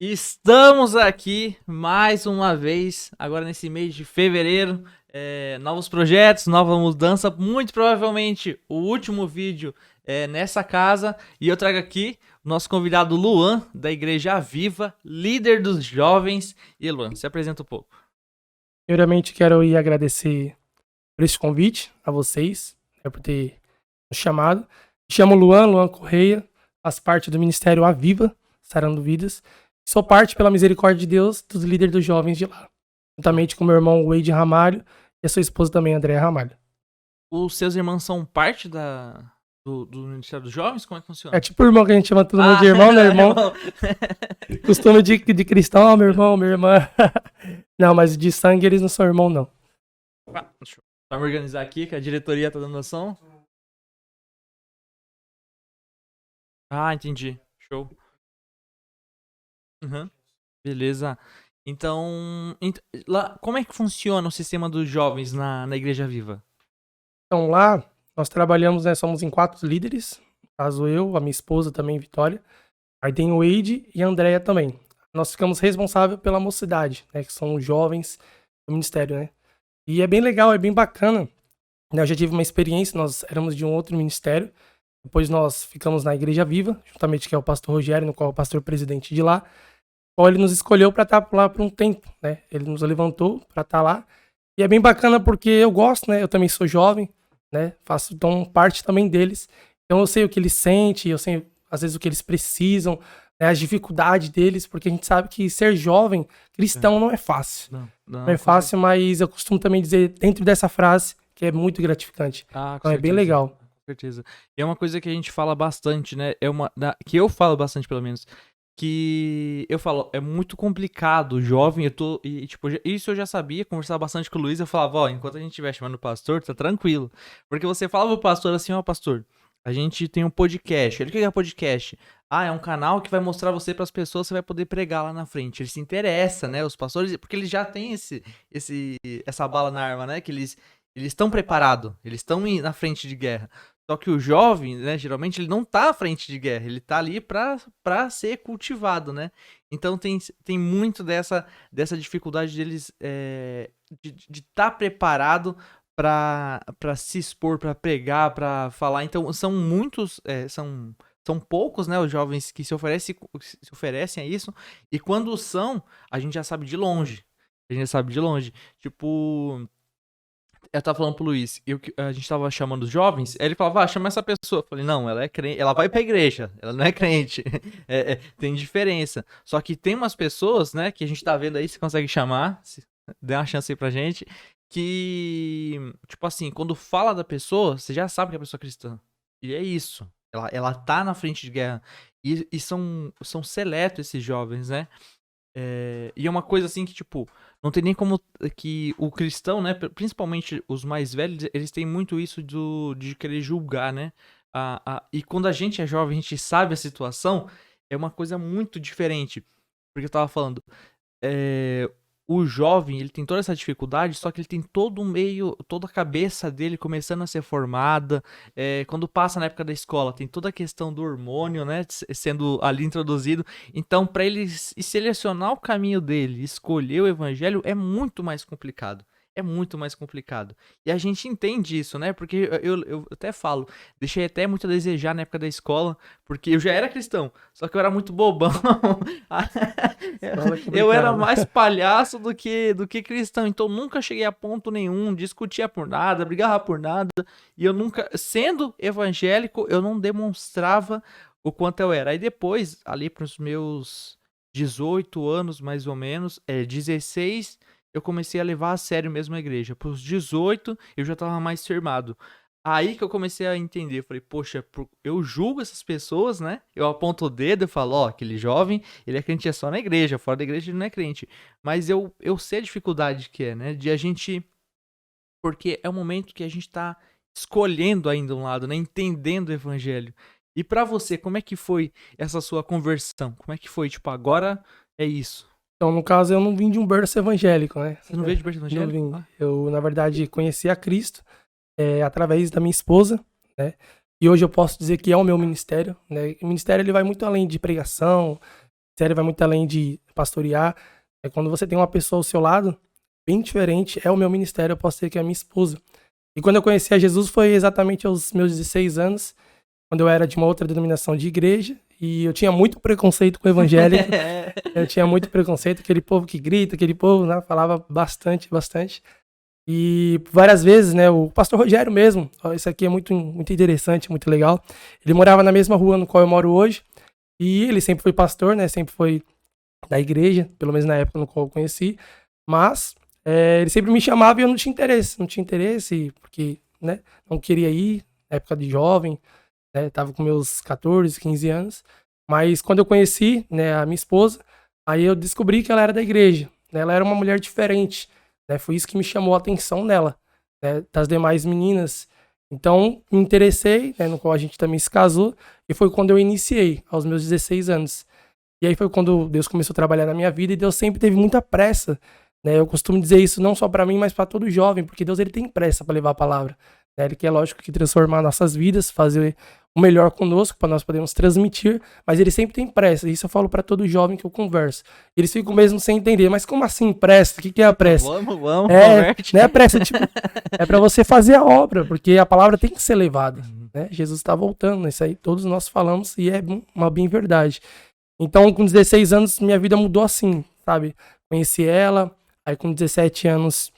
Estamos aqui mais uma vez, agora nesse mês de fevereiro, novos projetos, nova mudança, muito provavelmente o último vídeo é nessa casa, e eu trago aqui o nosso convidado Luan, da Igreja Viva, líder dos jovens. E Luan, se apresenta um pouco. Primeiramente, quero ir agradecer por esse convite a vocês, por ter nos chamado. Me chamo Luan Correia, faço parte do Ministério Aviva, Sarando Vidas. Sou parte, pela misericórdia de Deus, dos líderes dos jovens de lá. Juntamente com meu irmão Wade Ramalho e a sua esposa também, Andréa Ramalho. Os seus irmãos são parte do Ministério dos Jovens? Como é que funciona? É tipo o irmão que a gente chama todo mundo de irmão, né, irmão? Costume de cristão, meu irmão, minha irmã. Não, mas de sangue eles não são irmão, não. Deixa eu me organizar aqui, que a diretoria tá dando noção. Ah, entendi. Show. Uhum. Beleza. Então, lá, como é que funciona o sistema dos jovens na Igreja Viva? Então lá, nós trabalhamos, né, somos em 4 líderes. No caso eu, a minha esposa também, Vitória. Aí tem o Wade e a Andréa também. Nós ficamos responsáveis pela mocidade, né, que são os jovens do ministério, né. E é bem legal, é bem bacana. Eu já tive uma experiência, nós éramos de um outro ministério. Depois nós ficamos na Igreja Viva, juntamente que é o pastor Rogério, no qual é o pastor presidente de lá. Qual ele nos escolheu para estar lá por um tempo, né? Ele nos levantou para estar lá. E é bem bacana porque eu gosto, né? Eu também sou jovem, né? Faço então parte também deles. Então eu sei o que eles sentem, eu sei às vezes o que eles precisam, né? As dificuldades deles, porque a gente sabe que ser jovem cristão não é fácil. Não é fácil, mas eu costumo também dizer dentro dessa frase que é muito gratificante. Então é bem legal. Com certeza. E é uma coisa que a gente fala bastante, né? Que eu falo bastante, pelo menos. Que eu falo, é muito complicado, jovem, isso eu já sabia, conversava bastante com o Luiz, eu falava, ó, enquanto a gente estiver chamando o pastor, tá tranquilo. Porque você falava pro pastor assim, ó, pastor, a gente tem um podcast. Ele, o que é podcast? Ah, é um canal que vai mostrar você pras pessoas, você vai poder pregar lá na frente. Ele se interessa, né, os pastores, porque eles já têm essa bala na arma, né, que eles estão preparados, eles estão na frente de guerra. Só que o jovem, né, geralmente ele não tá à frente de guerra, ele tá ali pra ser cultivado, né? Então tem muito dessa dificuldade deles de tá preparado pra se expor, pra pregar, pra falar. Então são muitos, são poucos, né, os jovens que se oferecem a isso. E quando são, a gente já sabe de longe. A gente já sabe de longe. Tipo... Eu tava falando pro Luiz, a gente tava chamando os jovens, aí ele falava, chama essa pessoa. Eu falei, não, ela é crente, ela vai pra igreja, ela não é crente. Tem diferença. Só que tem umas pessoas, né, que a gente tá vendo aí, você consegue chamar, dê uma chance aí pra gente, que, tipo assim, quando fala da pessoa, você já sabe que é a pessoa é cristã. E é isso. Ela tá na frente de guerra. E são seletos esses jovens, né? E é uma coisa assim que, tipo, não tem nem como que o cristão, né, principalmente os mais velhos, eles têm muito isso de querer julgar, né? E quando a gente é jovem, a gente sabe a situação, é uma coisa muito diferente. Porque eu tava falando, o jovem, ele tem toda essa dificuldade, só que ele tem toda a cabeça dele começando a ser formada. Quando passa na época da escola, tem toda a questão do hormônio, né, sendo ali introduzido. Então, para ele selecionar o caminho dele, escolher o evangelho, é muito mais complicado. É muito mais complicado. E a gente entende isso, né? Porque eu até falo, deixei até muito a desejar na época da escola, porque eu já era cristão, só que eu era muito bobão. Eu era mais palhaço do que cristão, então nunca cheguei a ponto nenhum, discutia por nada, brigava por nada, e eu nunca, sendo evangélico, eu não demonstrava o quanto eu era. Aí depois, ali pros meus 18 anos, mais ou menos, 16, eu comecei a levar a sério mesmo a igreja. Pros 18, eu já tava mais firmado. Aí que eu comecei a entender, eu falei, poxa, eu julgo essas pessoas, né? Eu aponto o dedo e falo, ó, aquele jovem, ele é crente só na igreja, fora da igreja ele não é crente. Mas eu sei a dificuldade que é, né? De a gente... Porque é um momento que a gente tá escolhendo ainda um lado, né? Entendendo o evangelho. E pra você, como é que foi essa sua conversão? Como é que foi? Tipo, agora é isso. Então, no caso, eu não vim de um berço evangélico, né? Você não veio de berço evangélico? Não vim. Eu, na verdade, conheci a Cristo através da minha esposa, né? E hoje eu posso dizer que é o meu ministério, né? O ministério ele vai muito além de pregação, Sério, vai muito além de pastorear. É quando você tem uma pessoa ao seu lado, bem diferente, é o meu ministério, eu posso dizer que é a minha esposa. E quando eu conheci a Jesus foi exatamente aos meus 16 anos, quando eu era de uma outra denominação de igreja, e eu tinha muito preconceito com o evangélico, eu tinha muito preconceito, aquele povo que grita, aquele povo, né, falava bastante, bastante. E várias vezes, né, o pastor Rogério mesmo, ó, isso aqui é muito, muito interessante, muito legal, ele morava na mesma rua no qual eu moro hoje, e ele sempre foi pastor, né, sempre foi da igreja, pelo menos na época no qual eu conheci, mas ele sempre me chamava e eu não tinha interesse, porque, né, não queria ir, na época de jovem, né, tava com meus 14, 15 anos, mas quando eu conheci, né, a minha esposa, aí eu descobri que ela era da igreja, né, ela era uma mulher diferente, né, foi isso que me chamou a atenção nela, né, das demais meninas, então me interessei, né, no qual a gente também se casou, e foi quando eu iniciei, aos meus 16 anos. E aí foi quando Deus começou a trabalhar na minha vida e Deus sempre teve muita pressa, né? Eu costumo dizer isso não só para mim, mas para todo jovem, porque Deus ele tem pressa para levar a palavra, né? Ele quer, lógico, que transformar nossas vidas, fazer o melhor conosco para nós podermos transmitir, mas ele sempre tem pressa. Isso eu falo para todo jovem que eu converso. Eles ficam mesmo sem entender, mas como assim pressa? O que é a pressa? Vamos, Não converte. é pressa, tipo, é para você fazer a obra, porque a palavra tem que ser levada, né? Jesus está voltando, isso aí todos nós falamos e é uma bem verdade. Então, com 16 anos, minha vida mudou assim, sabe? Conheci ela, aí com 17 anos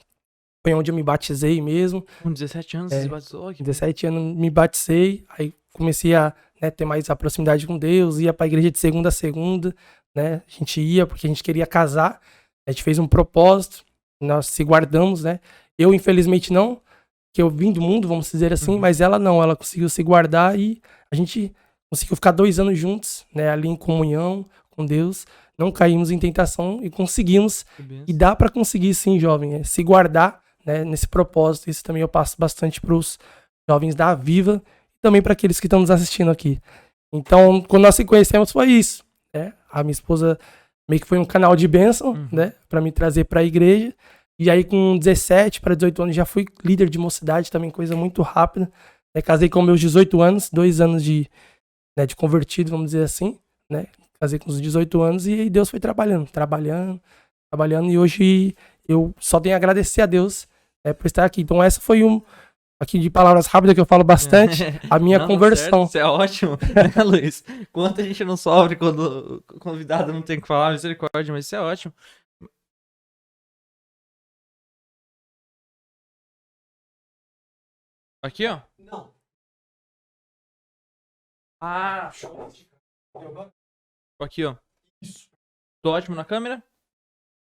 foi onde eu me batizei mesmo. Com 17 anos você se batizou? Com 17 anos me batizei, aí comecei a, né, ter mais a proximidade com Deus, ia pra igreja de segunda a segunda, né? A gente ia porque a gente queria casar, a gente fez um propósito, nós se guardamos, né? Eu, infelizmente, não, que eu vim do mundo, vamos dizer assim, mas ela não, ela conseguiu se guardar e a gente conseguiu ficar 2 anos juntos, né, ali em comunhão com Deus, não caímos em tentação e conseguimos, e dá para conseguir sim, jovem, se guardar, né, nesse propósito. Isso também eu passo bastante para os jovens da Viva e também para aqueles que estão nos assistindo aqui. Então, quando nós se conhecemos foi isso, né? A minha esposa meio que foi um canal de bênção, né, para me trazer para a igreja. E aí com 17 para 18 anos já fui líder de mocidade, também coisa muito rápida. Né? Casei com meus 18 anos, 2 anos de convertido, vamos dizer assim, né? Casei com os 18 anos e aí Deus foi trabalhando, e hoje eu só tenho a agradecer a Deus, né, por estar aqui. Então essa foi aqui de palavras rápidas que eu falo bastante, a minha conversão. Certo, isso é ótimo, né, Luiz? Quanto a gente não sofre quando o convidado não tem o que falar, misericórdia, mas isso é ótimo. Aqui, ó. Não. Ah, show. Aqui, ó. Isso. Tô ótimo na câmera?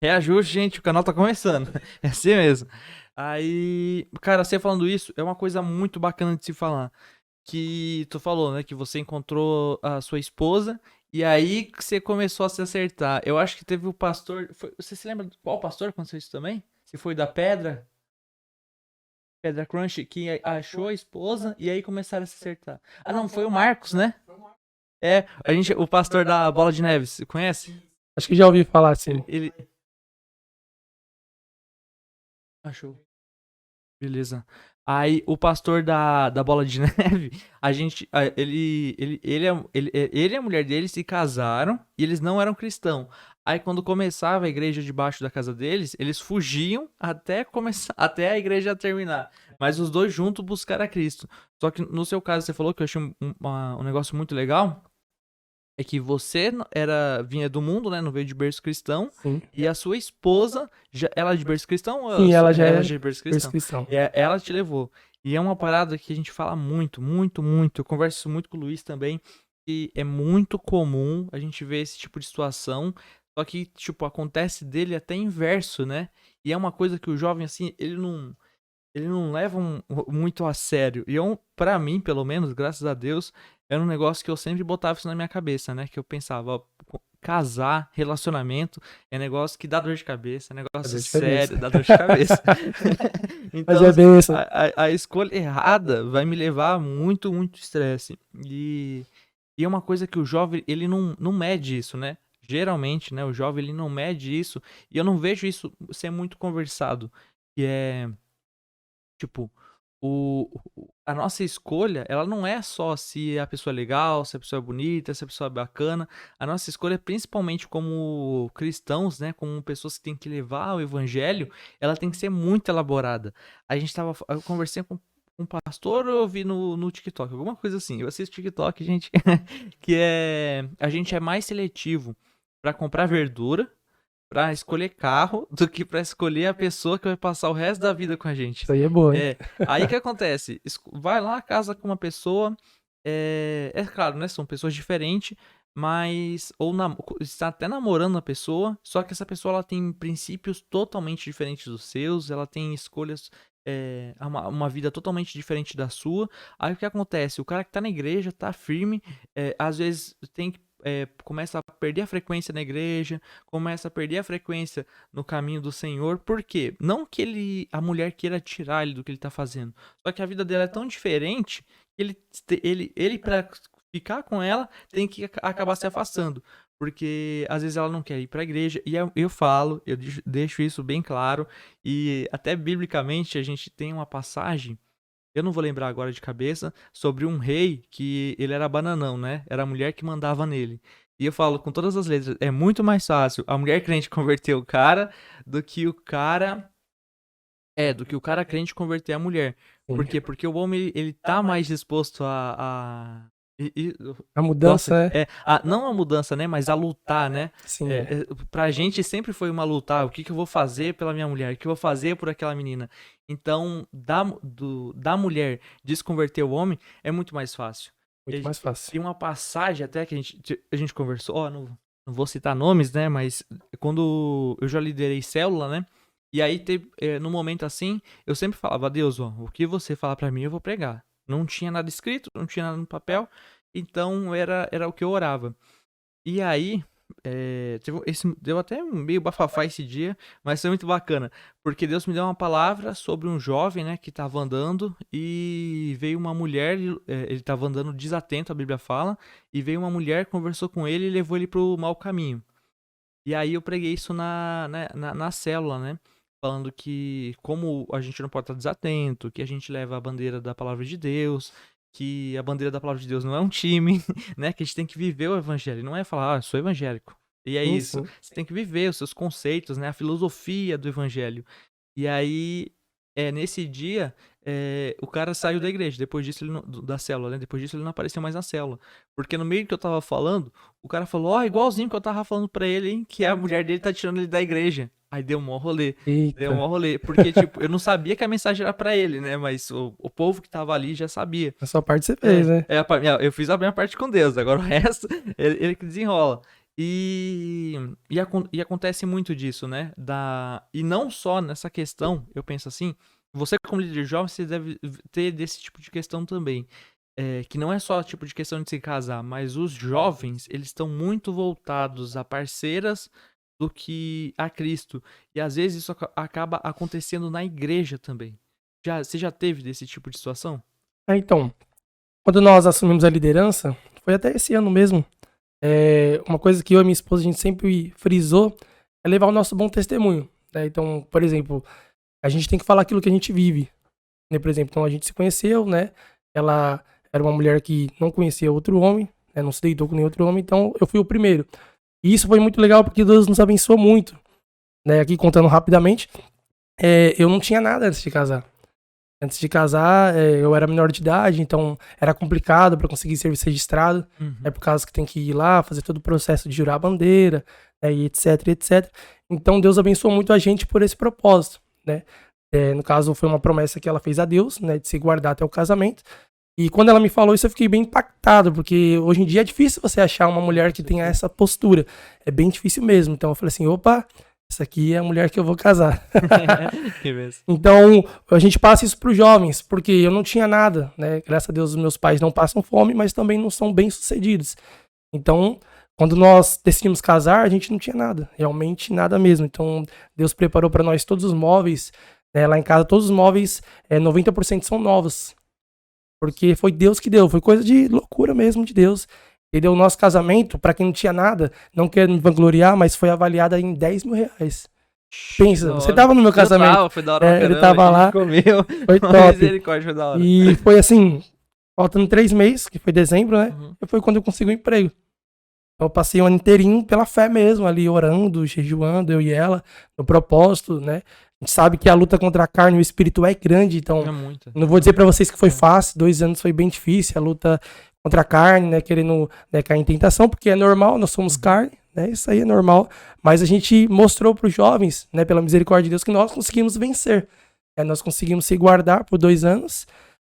Reajuste, gente, o canal tá começando. É assim mesmo. Aí, cara, você falando isso, é uma coisa muito bacana de se falar. Que tu falou, né, que você encontrou a sua esposa e aí que você começou a se acertar. Eu acho que teve o pastor... você se lembra qual pastor aconteceu isso também? Se foi da Pedra Crunch, que achou a esposa e aí começaram a se acertar. Ah, não, foi o Marcos, né? É, o pastor da Bola de Neve, você conhece? Acho que já ouvi falar assim. Ele... Achou. Beleza. Aí o pastor da Bola de Neve, ele e a mulher dele se casaram e eles não eram cristãos. Aí quando começava a igreja debaixo da casa deles, eles fugiam até começar, até a igreja terminar. Mas os dois juntos buscaram a Cristo. Só que no seu caso você falou que eu achei um negócio muito legal. É que você vinha do mundo, né? Não veio de berço cristão. Sim. E a sua esposa, ela é de berço cristão? Sim, ela já é de berço cristão. Ela te levou. E é uma parada que a gente fala muito, muito, muito. Eu converso muito com o Luiz também. E é muito comum a gente ver esse tipo de situação. Só que, tipo, acontece dele até inverso, né? E é uma coisa que o jovem, assim, ele não leva muito a sério. E pra mim, pelo menos, graças a Deus, era um negócio que eu sempre botava isso na minha cabeça, né? Que eu pensava, ó, casar, relacionamento, é negócio que dá dor de cabeça, é negócio sério, dá dor de cabeça. Então, mas é bem isso. A escolha errada vai me levar a muito, muito estresse. E é uma coisa que o jovem, ele não mede isso, né? Geralmente, né? O jovem, ele não mede isso. E eu não vejo isso ser muito conversado. Que é... Tipo, a nossa escolha, ela não é só se a pessoa é legal, se a pessoa é bonita, se a pessoa é bacana. A nossa escolha, principalmente como cristãos, né, como pessoas que têm que levar o evangelho, ela tem que ser muito elaborada. Eu conversei com um pastor, eu vi no TikTok, alguma coisa assim. Eu assisto TikTok, gente, a gente é mais seletivo para comprar verdura, pra escolher carro, do que pra escolher a pessoa que vai passar o resto da vida com a gente. Isso aí é boa, hein? É, aí que acontece? Vai lá, casa com uma pessoa, é claro, né? São pessoas diferentes, mas está até namorando a pessoa, só que essa pessoa ela tem princípios totalmente diferentes dos seus, ela tem escolhas, uma vida totalmente diferente da sua. Aí o que acontece? O cara que tá na igreja, tá firme, às vezes começa a perder a frequência na igreja, começa a perder a frequência no caminho do Senhor. Por quê? Não que a mulher queira tirar ele do que ele tá fazendo, só que a vida dela é tão diferente que ele para ficar com ela tem que acabar se afastando, porque às vezes ela não quer ir para a igreja. E eu falo, eu deixo isso bem claro, e até biblicamente a gente tem uma passagem, eu não vou lembrar agora de cabeça, sobre um rei que ele era bananão, né? Era a mulher que mandava nele. E eu falo com todas as letras, é muito mais fácil a mulher crente converter o cara do que o cara crente converter a mulher. Por Sim. quê? Porque o homem, ele tá mais disposto A nossa, mudança é. não a mudança, né? Mas a lutar, né? Sim, é. Pra gente sempre foi uma luta. O que eu vou fazer pela minha mulher? O que eu vou fazer por aquela menina? Então, da mulher desconverter o homem é muito mais fácil. Muito mais fácil. Tem uma passagem até que a gente conversou, não vou citar nomes, né? Mas quando eu já liderei célula, né? E aí, no momento assim, eu sempre falava, Deus, ó, o que você falar pra mim, eu vou pregar. Não tinha nada escrito, não tinha nada no papel, então era o que eu orava. E aí, deu até meio bafafá esse dia, mas foi muito bacana, porque Deus me deu uma palavra sobre um jovem, né, que estava andando, e veio uma mulher, ele estava andando desatento, a Bíblia fala, e veio uma mulher, conversou com ele e levou ele pro mau caminho. E aí eu preguei isso na célula, né? Falando que como a gente não pode estar desatento, que a gente leva a bandeira da palavra de Deus, que a bandeira da palavra de Deus não é um time, né? Que a gente tem que viver o evangelho. Não é falar, eu sou evangélico. E é Sim, isso. sim. Você tem que viver os seus conceitos, né? A filosofia do evangelho. E aí, nesse dia, o cara saiu da igreja. Depois disso, da célula, né? Depois disso, ele não apareceu mais na célula. Porque no meio que eu tava falando, o cara falou, igualzinho que eu tava falando pra ele, hein? Que a mulher dele tá tirando ele da igreja. Aí deu um maior rolê. Deu um Eita. maior rolê. Porque, tipo, eu não sabia que a mensagem era pra ele, né? Mas o povo que tava ali já sabia. A sua parte você fez, né? Eu fiz a minha parte com Deus. Agora o resto, ele que desenrola. E acontece muito disso, né? E não só nessa questão, eu penso assim, você como líder jovem, você deve ter desse tipo de questão também. Que não é só tipo de questão de se casar, mas os jovens, eles estão muito voltados a parceiras do que a Cristo. E às vezes isso acaba acontecendo na igreja também. Você já teve desse tipo de situação? Então, quando nós assumimos a liderança, foi até esse ano mesmo, uma coisa que eu e minha esposa, a gente sempre frisou, é levar o nosso bom testemunho, né? Então, por exemplo, a gente tem que falar aquilo que a gente vive, né? Por exemplo, então a gente se conheceu, né? Ela era uma mulher que não conhecia outro homem, né? Não se deitou com nenhum outro homem, então eu fui o primeiro. E isso foi muito legal porque Deus nos abençoou muito, né? Aqui contando rapidamente, eu não tinha nada antes de casar. Antes de casar, eu era menor de idade, então era complicado para conseguir serviço registrado. Uhum. Por causa que tem que ir lá, fazer todo o processo de jurar a bandeira, e etc, etc. Então Deus abençoou muito a gente por esse propósito, né? No caso, foi uma promessa que ela fez a Deus, né? De se guardar até o casamento. E quando ela me falou isso, eu fiquei bem impactado, porque hoje em dia é difícil você achar uma mulher que tenha essa postura. É bem difícil mesmo. Então eu falei assim, opa, essa aqui é a mulher que eu vou casar. Então, a gente passa isso para os jovens, porque eu não tinha nada, né? Graças a Deus, os meus pais não passam fome, mas também não são bem-sucedidos. Então, quando nós decidimos casar, a gente não tinha nada, realmente nada mesmo. Então, Deus preparou para nós todos os móveis, né? Lá em casa, todos os móveis, 90% são novos, porque foi Deus que deu, foi coisa de loucura mesmo de Deus. Ele deu o nosso casamento, para quem não tinha nada, não quero me vangloriar, mas foi avaliado em R$10 mil. Pensa, Da você hora. tava no meu casamento. Foi da hora pra Ele caramba, tava a lá, gente comeu. foi top. Misericórdia, foi da hora. E foi assim, faltando 3 meses, que foi dezembro, né? Uhum. Foi quando eu consegui um emprego. Então eu passei o ano inteirinho pela fé mesmo, ali orando, jejuando, eu e ela, no propósito, né? A gente sabe que a luta contra a carne e o espírito é grande, então É muito. não vou dizer pra vocês que foi fácil, 2 anos foi bem difícil, a luta contra a carne, né? Querendo, né, cair em tentação, porque é normal, nós somos carne, né? Isso aí é normal. Mas a gente mostrou pros jovens, né, pela misericórdia de Deus, que nós conseguimos vencer. Nós conseguimos se guardar por 2 anos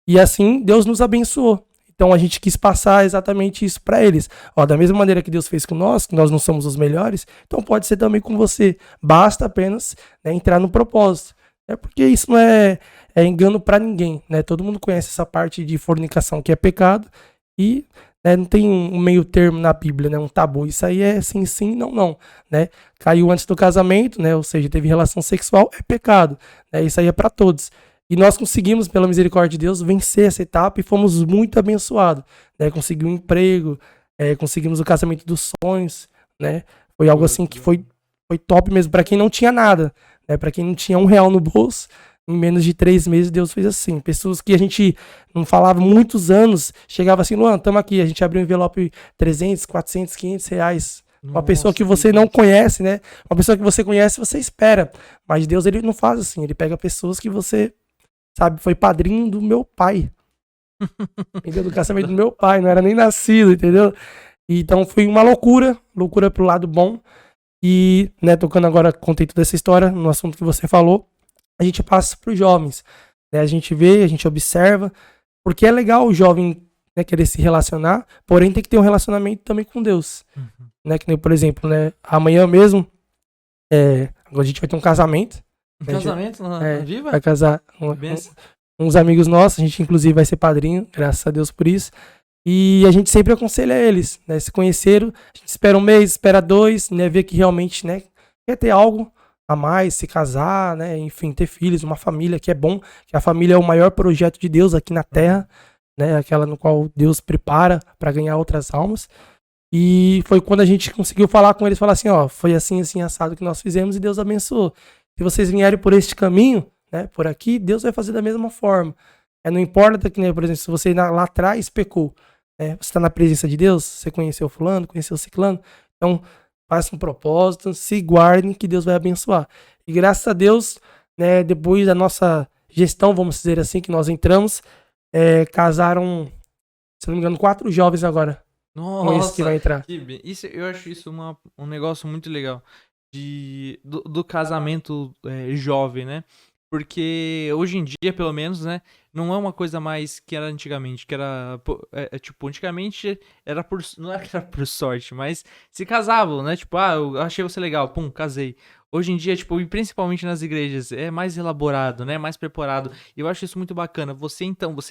e assim Deus nos abençoou. Então a gente quis passar exatamente isso para eles. Ó, da mesma maneira que Deus fez com nós, que nós não somos os melhores, então pode ser também com você. Basta apenas, né, entrar no propósito. Porque isso não é engano para ninguém. Né? Todo mundo conhece essa parte de fornicação que é pecado e, né, não tem um meio termo na Bíblia, né, um tabu. Isso aí é sim, sim, não, não. Né? Caiu antes do casamento, né, ou seja, teve relação sexual, é pecado. Né? Isso aí é para todos. E nós conseguimos, pela misericórdia de Deus, vencer essa etapa e fomos muito abençoados. Né? Conseguimos um emprego, conseguimos o casamento dos sonhos. Né? Foi algo assim que foi top mesmo. Para quem não tinha nada, né? Para quem não tinha R$1 no bolso, em menos de 3 meses Deus fez assim. Pessoas que a gente não falava muitos anos, chegava assim, Luan, estamos aqui. A gente abriu um envelope 300, 400, R$500. Uma pessoa que você não conhece, né? Uma pessoa que você conhece, você espera. Mas Deus, ele não faz assim. Ele pega pessoas que você... Sabe, foi padrinho do meu pai. Entendeu? Do casamento do meu pai, não era nem nascido, entendeu? Então foi uma loucura pro lado bom. E, né, tocando agora, contei toda essa história no assunto que você falou, a gente passa pros jovens. Né? A gente vê, a gente observa, porque é legal o jovem, né, querer se relacionar, porém tem que ter um relacionamento também com Deus. Né? Que nem, por exemplo, né, amanhã mesmo, agora a gente vai ter um casamento. Casamento na Viva? Vai casar uns amigos nossos, a gente inclusive vai ser padrinho, graças a Deus por isso. E a gente sempre aconselha eles, né? Se conheceram, a gente espera 1 mês, espera 2, né? Ver que realmente, né, quer ter algo a mais, se casar, né? Enfim, ter filhos, uma família, que é bom, que a família é o maior projeto de Deus aqui na Terra, né? Aquela no qual Deus prepara para ganhar outras almas. E foi quando a gente conseguiu falar com eles, falar assim, ó, foi assim, assim, assado que nós fizemos e Deus abençoou. Se vocês vierem por este caminho, né, por aqui, Deus vai fazer da mesma forma. Não importa que, né, por exemplo, se você lá atrás pecou, você está na presença de Deus, você conheceu fulano, conheceu ciclano, então faça um propósito, se guardem que Deus vai abençoar. E graças a Deus, né, depois da nossa gestão, vamos dizer assim, que nós entramos, casaram, se não me engano, 4 jovens agora. Nossa, esse que vai entrar. Isso, eu acho isso um negócio muito legal do casamento jovem, né? Porque hoje em dia, pelo menos, né, não é uma coisa mais que era antigamente, que era, tipo, antigamente era não era que era por sorte, mas se casavam, né, tipo, eu achei você legal, pum, casei. Hoje em dia, tipo, e principalmente nas igrejas, é mais elaborado, né, mais preparado, e eu acho isso muito bacana. Você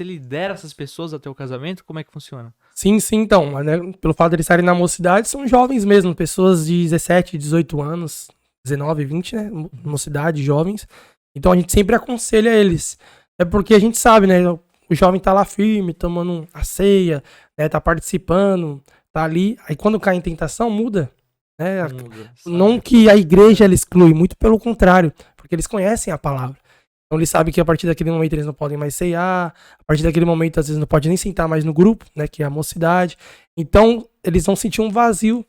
lidera essas pessoas até o casamento? Como é que funciona? Sim, então, né, pelo fato de eles estarem na mocidade, são jovens mesmo, pessoas de 17, 18 anos, 19, 20, né, mocidade, jovens. Então a gente sempre aconselha eles. É porque a gente sabe, né? O jovem tá lá firme, tomando a ceia, né? Tá participando, tá ali. Aí quando cai em tentação, muda. Né? Não que a igreja ela exclui, muito pelo contrário, porque eles conhecem a palavra. Então eles sabem que a partir daquele momento eles não podem mais ceiar, a partir daquele momento às vezes não pode nem sentar mais no grupo, né? Que é a mocidade. Então eles vão sentir um vazio,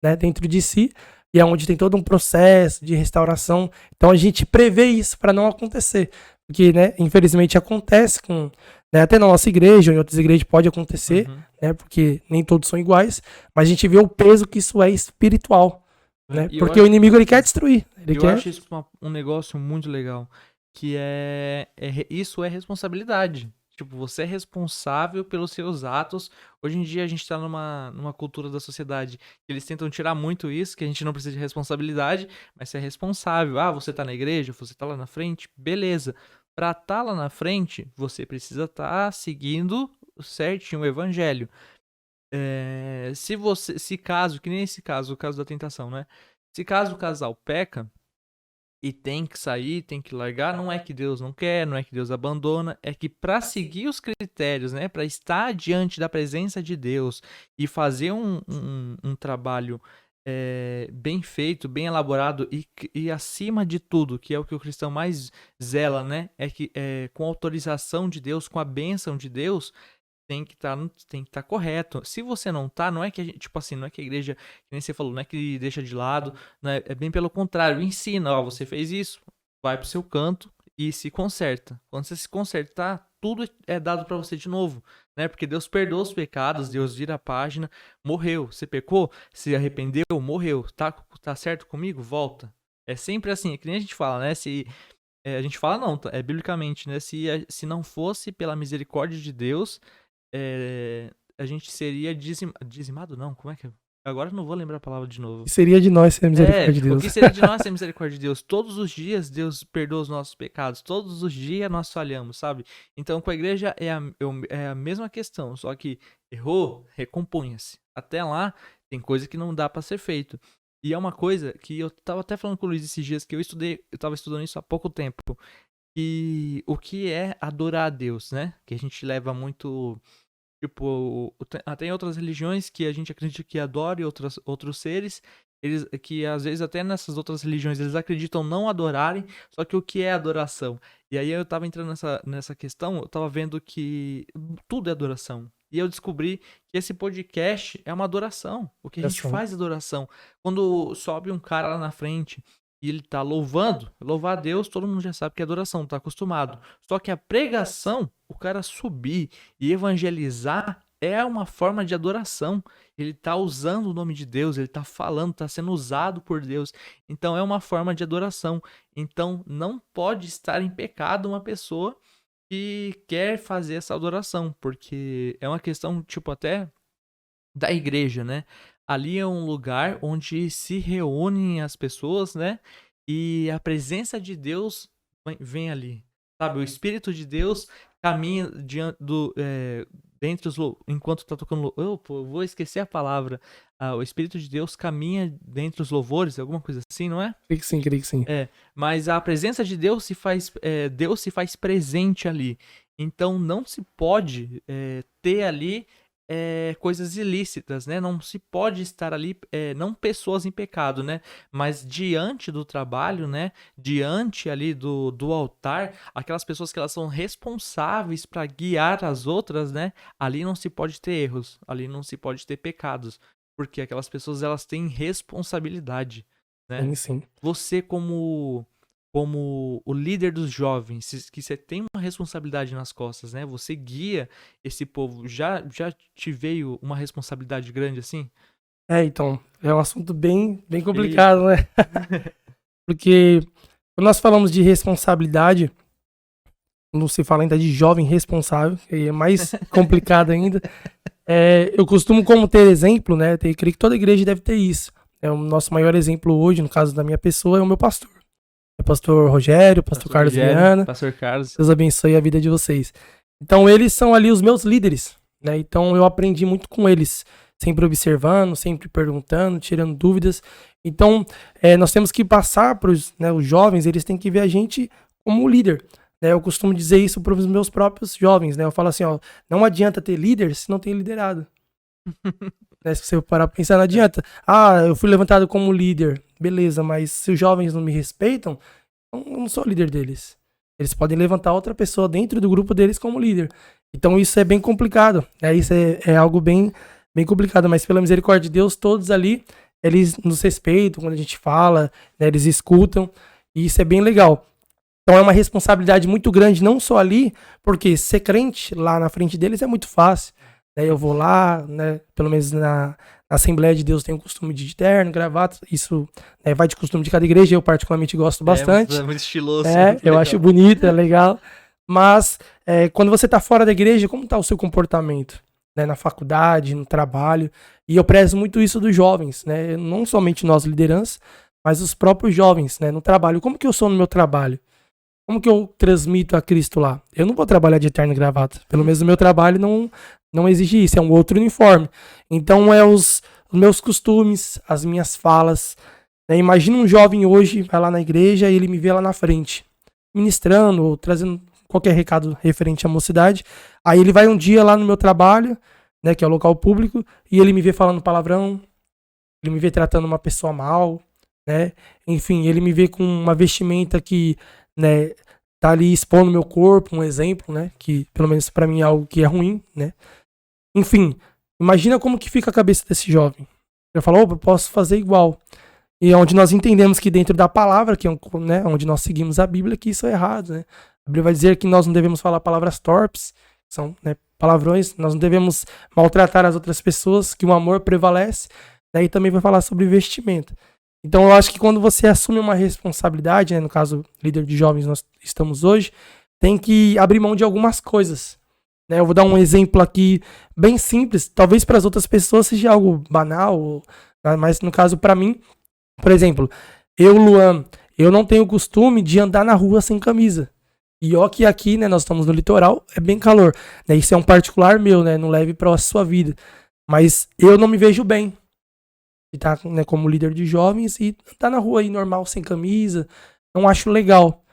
né? Dentro de si. E é onde tem todo um processo de restauração. Então a gente prevê isso para não acontecer. Porque, né, infelizmente acontece com, né, até na nossa igreja, ou em outras igrejas pode acontecer, né, porque nem todos são iguais, mas a gente vê o peso que isso é espiritual. Né, porque o inimigo ele quer destruir. Eu acho isso um negócio muito legal, que isso é responsabilidade. Tipo, você é responsável pelos seus atos. Hoje em dia a gente tá numa cultura da sociedade que eles tentam tirar muito isso, que a gente não precisa de responsabilidade, mas você é responsável. Você tá na igreja, você tá lá na frente, beleza. Pra tá lá na frente, você precisa estar seguindo certinho o evangelho. Se caso, que nem esse caso, o caso da tentação, né? Se caso o casal peca, e tem que sair, tem que largar, não é que Deus não quer, não é que Deus abandona, é que para seguir os critérios, né, para estar diante da presença de Deus e fazer um trabalho bem feito, bem elaborado e acima de tudo, que é o que o cristão mais zela, né? É que com a autorização de Deus, com a bênção de Deus, tem que estar correto. Se você não tá, não é que a gente, tipo assim, não é que a igreja, que nem você falou, não é que deixa de lado, né? É bem pelo contrário, ensina, ó, você fez isso, vai pro seu canto e se conserta. Quando você se consertar, tudo é dado pra você de novo, né? Porque Deus perdoa os pecados, Deus vira a página, morreu, você pecou, se arrependeu, morreu, tá certo comigo? Volta. É sempre assim, é que nem a gente fala, né? Se a gente fala não, biblicamente, né? Se não fosse pela misericórdia de Deus, a gente seria dizimado, não, como é que é? Agora eu não vou lembrar a palavra de novo. Que seria de nós ser a misericórdia de Deus. O que seria de nós ser a misericórdia de Deus? Todos os dias Deus perdoa os nossos pecados, todos os dias nós falhamos, sabe? Então com a igreja é a mesma questão, só que errou, recompunha-se. Até lá tem coisa que não dá pra ser feito. E é uma coisa que eu tava até falando com o Luiz esses dias, que eu tava estudando isso há pouco tempo. E o que é adorar a Deus, né? Que a gente leva muito. Tipo, tem outras religiões que a gente acredita que adore outros seres, que às vezes até nessas outras religiões eles acreditam não adorarem, só que o que é adoração? E aí eu tava entrando nessa questão, eu tava vendo que tudo é adoração. E eu descobri que esse podcast é uma adoração. O que a gente faz é adoração. Quando sobe um cara lá na frente e ele tá louvando, louvar a Deus, todo mundo já sabe que é adoração, tá acostumado. Só que a pregação, o cara subir e evangelizar é uma forma de adoração. Ele tá usando o nome de Deus, ele tá falando, tá sendo usado por Deus. Então é uma forma de adoração. Então não pode estar em pecado uma pessoa que quer fazer essa adoração, porque é uma questão, tipo, até da igreja, né? Ali é um lugar onde se reúnem as pessoas, né? E a presença de Deus vem ali, sabe? O Espírito de Deus caminha diante dentre enquanto tá tocando. Eu vou esquecer a palavra. O Espírito de Deus caminha dentre os louvores, alguma coisa assim, não é? Creio que sim. Mas a presença de Deus Deus se faz presente ali. Então não se pode ter ali coisas ilícitas, né? Não se pode estar ali, não pessoas em pecado, né? Mas diante do trabalho, né? Diante ali do altar, aquelas pessoas que elas são responsáveis para guiar as outras, né? Ali não se pode ter erros, ali não se pode ter pecados, porque aquelas pessoas elas têm responsabilidade, né? Sim, sim. Você como o líder dos jovens, que você tem uma responsabilidade nas costas, né? Você guia esse povo. Já te veio uma responsabilidade grande assim? Então, é um assunto bem complicado, né? Porque quando nós falamos de responsabilidade, não se fala ainda de jovem responsável, que é mais complicado ainda. Eu costumo como ter exemplo, né? Eu creio que toda igreja deve ter isso. O nosso maior exemplo hoje, no caso da minha pessoa, é o meu pastor. O pastor Rogério, o pastor Carlos Viana. Pastor Carlos. Deus abençoe a vida de vocês. Então, eles são ali os meus líderes, né? Então, eu aprendi muito com eles, sempre observando, sempre perguntando, tirando dúvidas. Então, nós temos que passar para os jovens, eles têm que ver a gente como líder. Né? Eu costumo dizer isso para os meus próprios jovens, né? Eu falo assim, ó, não adianta ter líder se não tem liderado. Né? Se você parar pra pensar, não adianta. Eu fui levantado como líder. Beleza, mas se os jovens não me respeitam, eu não sou líder deles. Eles podem levantar outra pessoa dentro do grupo deles como líder. Então isso é bem complicado. Isso é algo bem complicado, mas pela misericórdia de Deus, todos ali, eles nos respeitam quando a gente fala, né? Eles escutam, e isso é bem legal. Então é uma responsabilidade muito grande, não só ali, porque ser crente lá na frente deles é muito fácil. Eu vou lá, né, pelo menos na Assembleia de Deus tem o costume de terno, gravata, isso vai de costume de cada igreja, eu particularmente gosto bastante. É muito estiloso. Eu acho bonito, é legal. Mas quando você está fora da igreja, como está o seu comportamento? Né, na faculdade, no trabalho. E eu prezo muito isso dos jovens, né? Não somente nós lideranças, mas os próprios jovens, né, no trabalho. Como que eu sou no meu trabalho? Como que eu transmito a Cristo lá? Eu não vou trabalhar de terno e gravata. Pelo menos o meu trabalho não exige isso, é um outro uniforme. Então os meus costumes, as minhas falas. Né? Imagina um jovem hoje, vai lá na igreja e ele me vê lá na frente, ministrando ou trazendo qualquer recado referente à mocidade. Aí ele vai um dia lá no meu trabalho, né, que é o local público, e ele me vê falando palavrão, ele me vê tratando uma pessoa mal, né? Enfim, ele me vê com uma vestimenta que, né, tá ali expondo meu corpo, um exemplo, né? Que pelo menos pra mim é algo que é ruim, né? Enfim, imagina como que fica a cabeça desse jovem. Ele fala, opa, eu posso fazer igual. E é onde nós entendemos que dentro da palavra, que é né, onde nós seguimos a Bíblia, que isso é errado, né? A Bíblia vai dizer que nós não devemos falar palavras torpes, são, né, palavrões, nós não devemos maltratar as outras pessoas, que o amor prevalece. Daí também vai falar sobre vestimenta. Então eu acho que quando você assume uma responsabilidade, né, no caso, líder de jovens nós estamos hoje, tem que abrir mão de algumas coisas. Né? Eu vou dar um exemplo aqui bem simples, talvez para as outras pessoas seja algo banal, mas no caso para mim, por exemplo, eu, Luan, eu não tenho costume de andar na rua sem camisa. E ó que aqui, né, nós estamos no litoral, é bem calor. Né? Isso é um particular meu, né? Não leve para a sua vida. Mas eu não me vejo bem de estar, né, como líder de jovens e andar na rua aí normal, sem camisa. Não acho legal.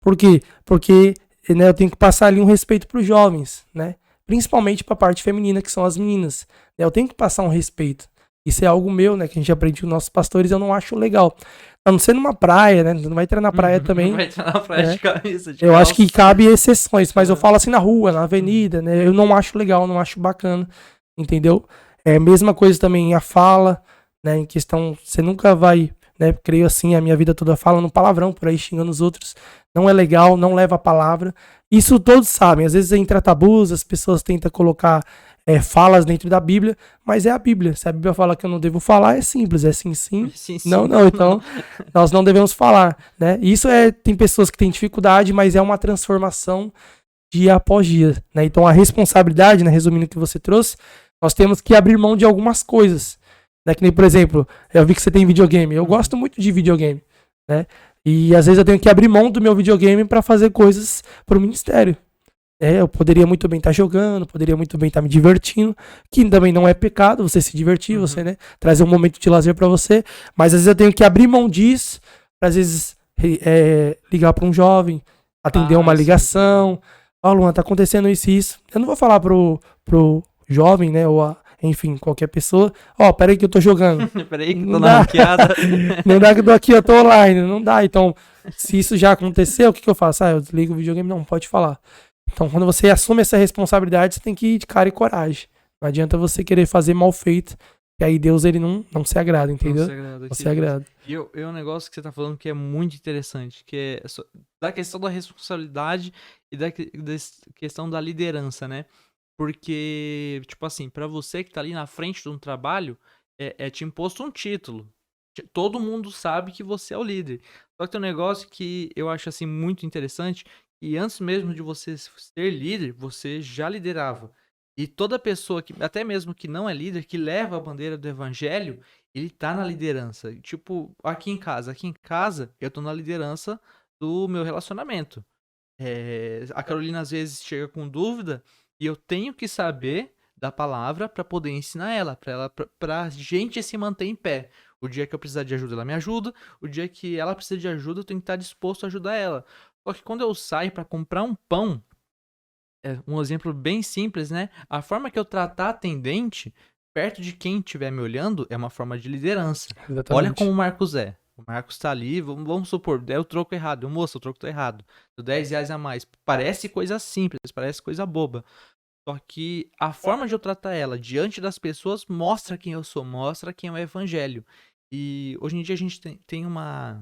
Por quê? Porque, né, eu tenho que passar ali um respeito para os jovens, né? Principalmente para a parte feminina, que são as meninas. Né? Eu tenho que passar um respeito. Isso é algo meu, né? Que a gente aprende com nossos pastores, eu não acho legal. A não ser numa praia, né? Não vai entrar na praia também. Não vai entrar na praia né? de camisa, de Eu calça. acho que cabe exceções, mas eu falo assim na rua, na avenida, né? Eu não acho legal, não acho bacana, entendeu? É a mesma coisa também a fala, né? Em questão, você nunca vai, né? Creio assim, a minha vida toda falando palavrão por aí, xingando os outros. Não é legal, não leva a palavra. Isso todos sabem. Às vezes entra tabus, as pessoas tentam colocar falas dentro da Bíblia, mas é a Bíblia. Se a Bíblia fala que eu não devo falar, é simples, é sim, sim. Sim, sim. Não, então nós não devemos falar, né? Isso tem pessoas que têm dificuldade, mas é uma transformação dia após dia, né? Então a responsabilidade, né, resumindo o que você trouxe, nós temos que abrir mão de algumas coisas, né? Que nem, por exemplo, eu vi que você tem videogame. Eu gosto muito de videogame, né? E às vezes eu tenho que abrir mão do meu videogame para fazer coisas pro ministério. Eu poderia muito bem estar jogando, poderia muito bem estar me divertindo, que também não é pecado você se divertir, você, né, trazer um momento de lazer para você, mas às vezes eu tenho que abrir mão disso, pra, às vezes ligar para um jovem, atender uma ligação, ó, Luan, tá acontecendo isso e isso. Eu não vou falar pro jovem, né, ou enfim, qualquer pessoa, ó, peraí que eu tô jogando. Peraí que eu tô na ranqueada. Não dá que eu tô aqui, eu tô online, não dá. Então, se isso já aconteceu, o que eu faço? Eu desligo o videogame, não, pode falar. Então, quando você assume essa responsabilidade, você tem que ir de cara e coragem. Não adianta você querer fazer mal feito, que aí Deus ele não se agrada, entendeu? Não se agrada. E um negócio que você tá falando que é muito interessante, que é da questão da responsabilidade e da questão da liderança, né? Porque, tipo assim, pra você que tá ali na frente de um trabalho, é te imposto um título. Todo mundo sabe que você é o líder. Só que tem um negócio que eu acho assim muito interessante, e antes mesmo de você ser líder, você já liderava. E toda pessoa que, até mesmo que não é líder, que leva a bandeira do evangelho, ele tá na liderança. Tipo, aqui em casa, eu tô na liderança do meu relacionamento. A Carolina às vezes chega com dúvida e eu tenho que saber da palavra para poder ensinar ela, pra gente se manter em pé. O dia que eu precisar de ajuda, ela me ajuda. O dia que ela precisa de ajuda, eu tenho que estar disposto a ajudar ela. Só que quando eu saio para comprar um pão, um exemplo bem simples, né? A forma que eu tratar atendente perto de quem estiver me olhando é uma forma de liderança. Exatamente. Olha como o Marcos é. O Marcos tá ali, vamos supor, der o troco errado. Moço, o troco tá errado. Deu 10 reais a mais. Parece coisa simples, parece coisa boba. Só que a forma de eu tratar ela diante das pessoas mostra quem eu sou, mostra quem é o evangelho. E hoje em dia a gente tem uma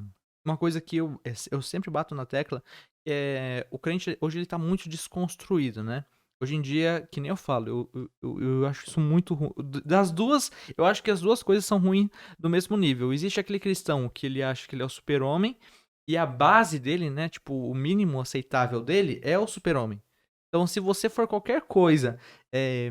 coisa que eu sempre bato na tecla, que é o crente hoje ele tá muito desconstruído, né? Hoje em dia, que nem eu falo, eu acho isso muito ruim. Das duas, eu acho que as duas coisas são ruins do mesmo nível. Existe aquele cristão que ele acha que ele é o super-homem, e a base dele, né, tipo, o mínimo aceitável dele é o super-homem. Então, se você for qualquer coisa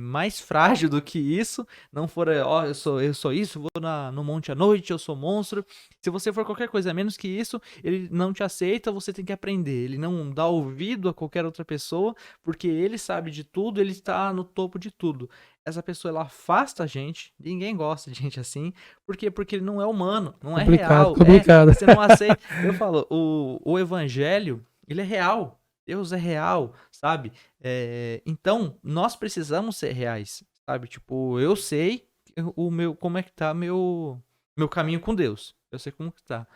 mais frágil do que isso, não for, ó, eu sou isso, vou no monte à noite, eu sou monstro. Se você for qualquer coisa menos que isso, ele não te aceita, você tem que aprender. Ele não dá ouvido a qualquer outra pessoa, porque ele sabe de tudo, ele está no topo de tudo. Essa pessoa, ela afasta a gente, ninguém gosta de gente assim. Por quê? Porque ele não é humano, não é real. Complicado. Você não aceita. Eu falo, o evangelho, ele é real. Deus é real, sabe? Então, nós precisamos ser reais, sabe? Tipo, eu sei como é que tá meu caminho com Deus. Eu sei como que tá.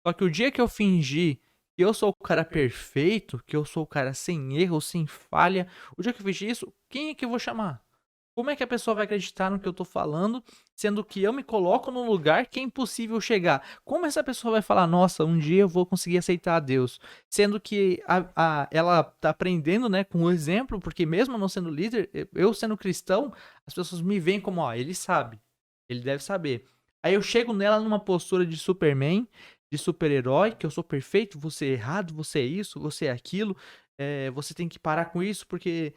Só que o dia que eu fingir que eu sou o cara perfeito, que eu sou o cara sem erro, sem falha, o dia que eu fingir isso, quem é que eu vou chamar? Como é que a pessoa vai acreditar no que eu tô falando, sendo que eu me coloco num lugar que é impossível chegar? Como essa pessoa vai falar, nossa, um dia eu vou conseguir aceitar a Deus? Sendo que ela tá aprendendo, né, com o exemplo, porque mesmo não sendo líder, eu sendo cristão, as pessoas me veem como, ó, ele sabe, ele deve saber. Aí eu chego nela numa postura de Superman, de super-herói, que eu sou perfeito, você é errado, você é isso, você é aquilo, você tem que parar com isso porque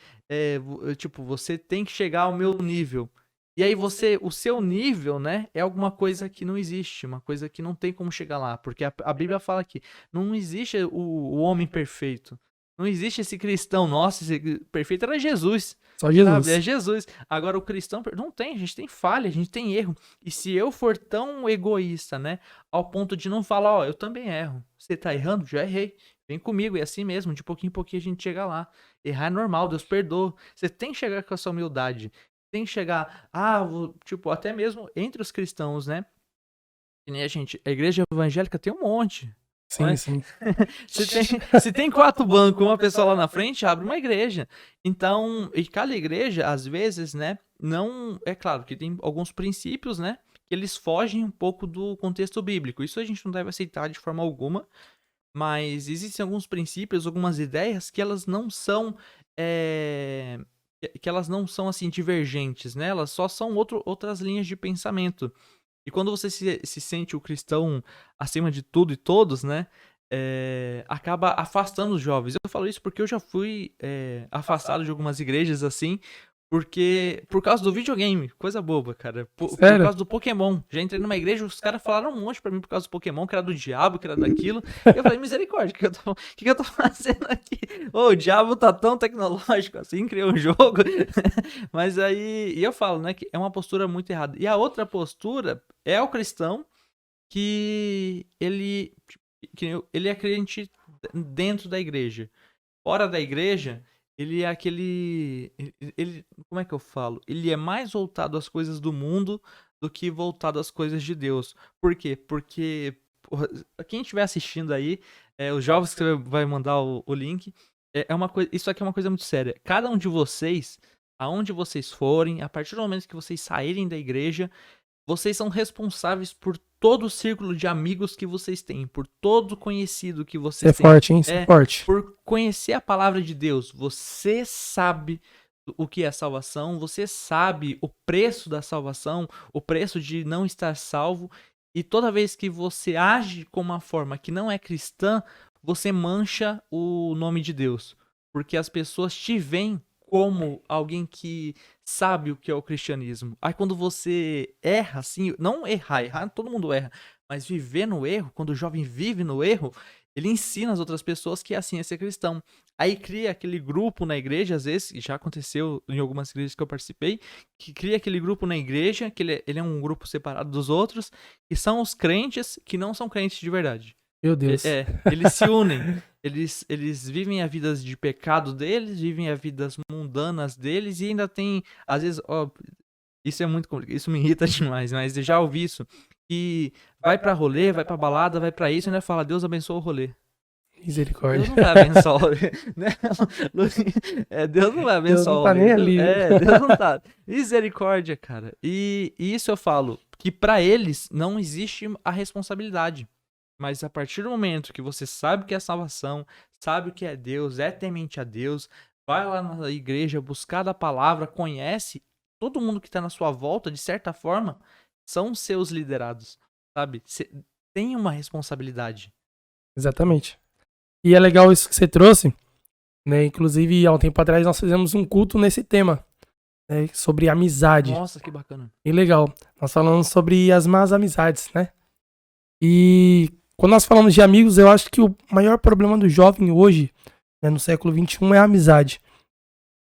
tipo, você tem que chegar ao meu nível. E aí o seu nível, né, é alguma coisa que não existe, uma coisa que não tem como chegar lá, porque a Bíblia fala que não existe o homem perfeito. Não existe esse cristão, nossa, esse perfeito era Jesus. Só Sabe? É Jesus. Jesus. Agora o cristão não tem, a gente tem falha, a gente tem erro. E se eu for tão egoísta, né, ao ponto de não falar, ó, eu também erro. Você tá errando? Já errei. Vem comigo, é assim mesmo, de pouquinho em pouquinho a gente chega lá. Errar é normal, Deus perdoa. Você tem que chegar com essa humildade. Tem que chegar, tipo, até mesmo entre os cristãos, né? Que nem a igreja evangélica tem um monte. Não Sim, é? sim. Se tem 4 bancos, uma pessoa lá na frente, abre uma igreja. Então, e cada igreja, às vezes, né, não... É claro que tem alguns princípios, né, que eles fogem um pouco do contexto bíblico. Isso a gente não deve aceitar de forma alguma, mas existem alguns princípios, algumas ideias que elas não são... que elas não são, assim, divergentes, né? Elas só são outras linhas de pensamento. E quando você se sente o cristão acima de tudo e todos, né? Acaba afastando os jovens. Eu falo isso porque eu já fui afastado de algumas igrejas assim, porque por causa do videogame, coisa boba, cara. Por Sério? causa do Pokémon. Já entrei numa igreja, os caras falaram um monte pra mim por causa do Pokémon, que era do diabo, que era daquilo. E eu falei, misericórdia, que eu tô fazendo aqui? Ô, o diabo tá tão tecnológico assim, criou um jogo. Mas aí, e eu falo, né, que é uma postura muito errada. E a outra postura é o cristão que ele é crente dentro da igreja. Fora da igreja, ele é aquele... como é que eu falo? Ele é mais voltado às coisas do mundo do que voltado às coisas de Deus. Por quê? Porque porra, quem estiver assistindo aí, os jovens que você vai mandar o link, uma coisa, isso aqui é uma coisa muito séria. Cada um de vocês, aonde vocês forem, a partir do momento que vocês saírem da igreja, vocês são responsáveis por todo o círculo de amigos que vocês têm, por todo conhecido que Você é vocês têm. forte, hein? Você é forte. Por conhecer a palavra de Deus. Você sabe o que é salvação, você sabe o preço da salvação, o preço de não estar salvo. E toda vez que você age com uma forma que não é cristã, você mancha o nome de Deus. Porque as pessoas te veem como alguém que sabe o que é o cristianismo. Aí quando você erra, assim, não errar, todo mundo erra, mas viver no erro, quando o jovem vive no erro, ele ensina as outras pessoas que assim é ser cristão. Aí cria aquele grupo na igreja, às vezes, já aconteceu em algumas igrejas que eu participei, que cria aquele grupo na igreja, que ele é um grupo separado dos outros, e são os crentes que não são crentes de verdade. Meu Deus. Eles se unem. Eles vivem a vida de pecado deles, vivem as vidas mundanas deles e ainda tem, às vezes, ó, isso é muito complicado, isso me irrita demais, mas eu já ouvi isso, que vai pra rolê, vai pra balada, vai pra isso e ainda fala, Deus abençoa o rolê. Misericórdia. Deus não vai abençoar o rolê, né? Deus não vai Deus abençoar não o tá rolê. nem ali. Deus não tá. Misericórdia, cara. E isso eu falo, que pra eles não existe a responsabilidade. Mas a partir do momento que você sabe o que é salvação, sabe o que é Deus, é temente a Deus, vai lá na igreja buscar da palavra, conhece, todo mundo que está na sua volta, de certa forma, são seus liderados, sabe? Você tem uma responsabilidade. Exatamente. E é legal isso que você trouxe, né? Inclusive, há um tempo atrás nós fizemos um culto nesse tema, né? Sobre amizade. Nossa, que bacana. E legal. Nós falamos sobre as más amizades, né? E quando nós falamos de amigos, eu acho que o maior problema do jovem hoje, né, no século XXI, é a amizade.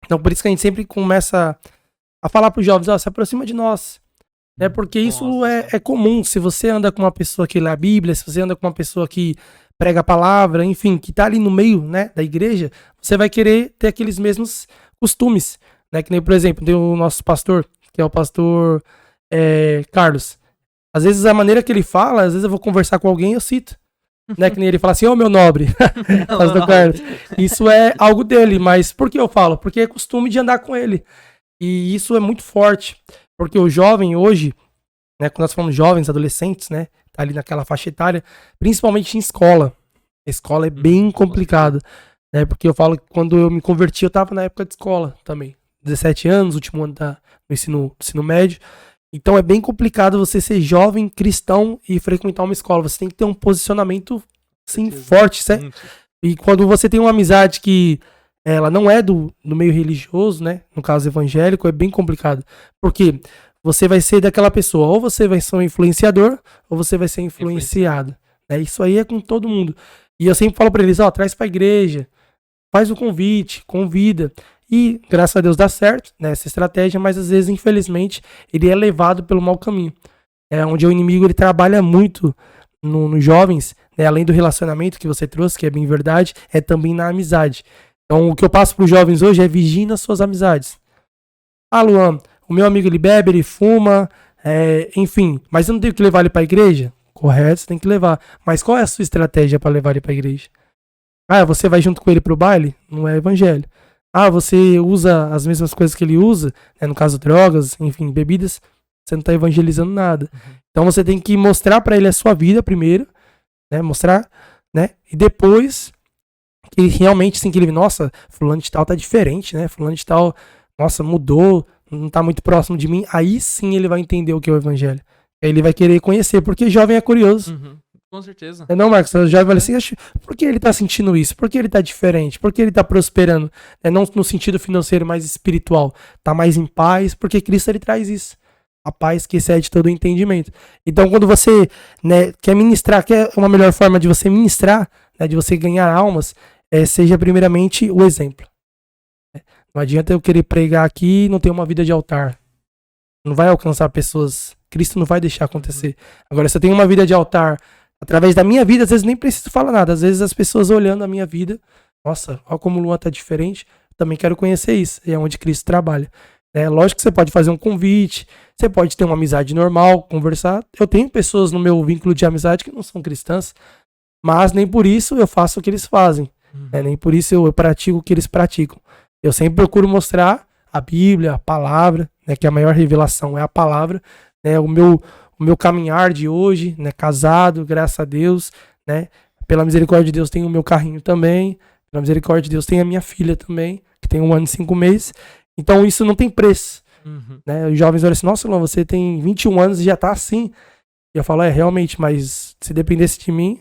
Então, por isso que a gente sempre começa a falar para os jovens, ó, se aproxima de nós. Né? Porque isso é comum. Se você anda com uma pessoa que lê a Bíblia, se você anda com uma pessoa que prega a palavra, enfim, que tá ali no meio, né, da igreja, você vai querer ter aqueles mesmos costumes. Né? Que nem, por exemplo, tem o nosso pastor, que é o pastor Carlos. Às vezes a maneira que ele fala, às vezes eu vou conversar com alguém e eu cito. Né? Que nem ele fala assim, ô meu nobre. Pastor Carlos. Isso é algo dele, mas por que eu falo? Porque é costume de andar com ele. E isso é muito forte. Porque o jovem hoje, né, quando nós falamos jovens, adolescentes, né, tá ali naquela faixa etária, principalmente em escola. A escola é bem complicada, né, porque eu falo que quando eu me converti, eu tava na época de escola também. 17 anos, último ano do ensino médio. Então é bem complicado você ser jovem, cristão e frequentar uma escola. Você tem que ter um posicionamento, sim, forte, certo? E quando você tem uma amizade que ela não é do meio religioso, né? No caso evangélico, é bem complicado. Porque você vai ser daquela pessoa, ou você vai ser um influenciador, ou você vai ser influenciado. Né? Isso aí é com todo mundo. E eu sempre falo pra eles, ó, traz pra igreja, faz o convite, convida. E, graças a Deus, dá certo, né, essa estratégia, mas às vezes, infelizmente, ele é levado pelo mau caminho. É onde o inimigo ele trabalha muito nos jovens, né, além do relacionamento que você trouxe, que é bem verdade, é também na amizade. Então, o que eu passo para os jovens hoje é vigiem nas suas amizades. Ah, Luan, o meu amigo ele bebe, ele fuma, enfim, mas eu não tenho que levar ele para a igreja? Correto, você tem que levar. Mas qual é a sua estratégia para levar ele para a igreja? Ah, você vai junto com ele para o baile? Não é evangelho. Ah, você usa as mesmas coisas que ele usa, né, no caso drogas, enfim, bebidas, você não está evangelizando nada. Então você tem que mostrar para ele a sua vida primeiro, né, mostrar, né, e depois que realmente sim que ele, nossa, fulano de tal tá diferente, né, fulano de tal, nossa, mudou, não tá muito próximo de mim, aí sim ele vai entender o que é o evangelho. Aí ele vai querer conhecer, porque jovem é curioso. Com certeza. Não, Marcos, eu já falei assim, por que ele tá sentindo isso? Por que ele tá diferente? Por que ele tá prosperando? Não no sentido financeiro, mas espiritual. Tá mais em paz, porque Cristo ele traz isso. A paz que excede todo o entendimento. Então, quando você, né, quer ministrar, quer uma melhor forma de você ministrar, né, de você ganhar almas, seja primeiramente o exemplo. Não adianta eu querer pregar aqui e não ter uma vida de altar. Não vai alcançar pessoas. Cristo não vai deixar acontecer. Agora, se eu tenho uma vida de altar, através da minha vida, às vezes nem preciso falar nada. Às vezes as pessoas olhando a minha vida, nossa, olha como o Luan tá diferente, também quero conhecer isso. E é onde Cristo trabalha. Lógico que você pode fazer um convite, você pode ter uma amizade normal, conversar. Eu tenho pessoas no meu vínculo de amizade que não são cristãs, mas nem por isso eu faço o que eles fazem. Nem por isso eu pratico o que eles praticam. Eu sempre procuro mostrar a Bíblia, a palavra, né, que a maior revelação é a palavra, né, o meu caminhar de hoje, né, casado, graças a Deus, né, pela misericórdia de Deus tenho o meu carrinho também, pela misericórdia de Deus tenho a minha filha também, que tem 1 ano e 5 meses, então isso não tem preço, né, os jovens olham assim, nossa, Luan, você tem 21 anos e já tá assim, e eu falo, realmente, mas se dependesse de mim,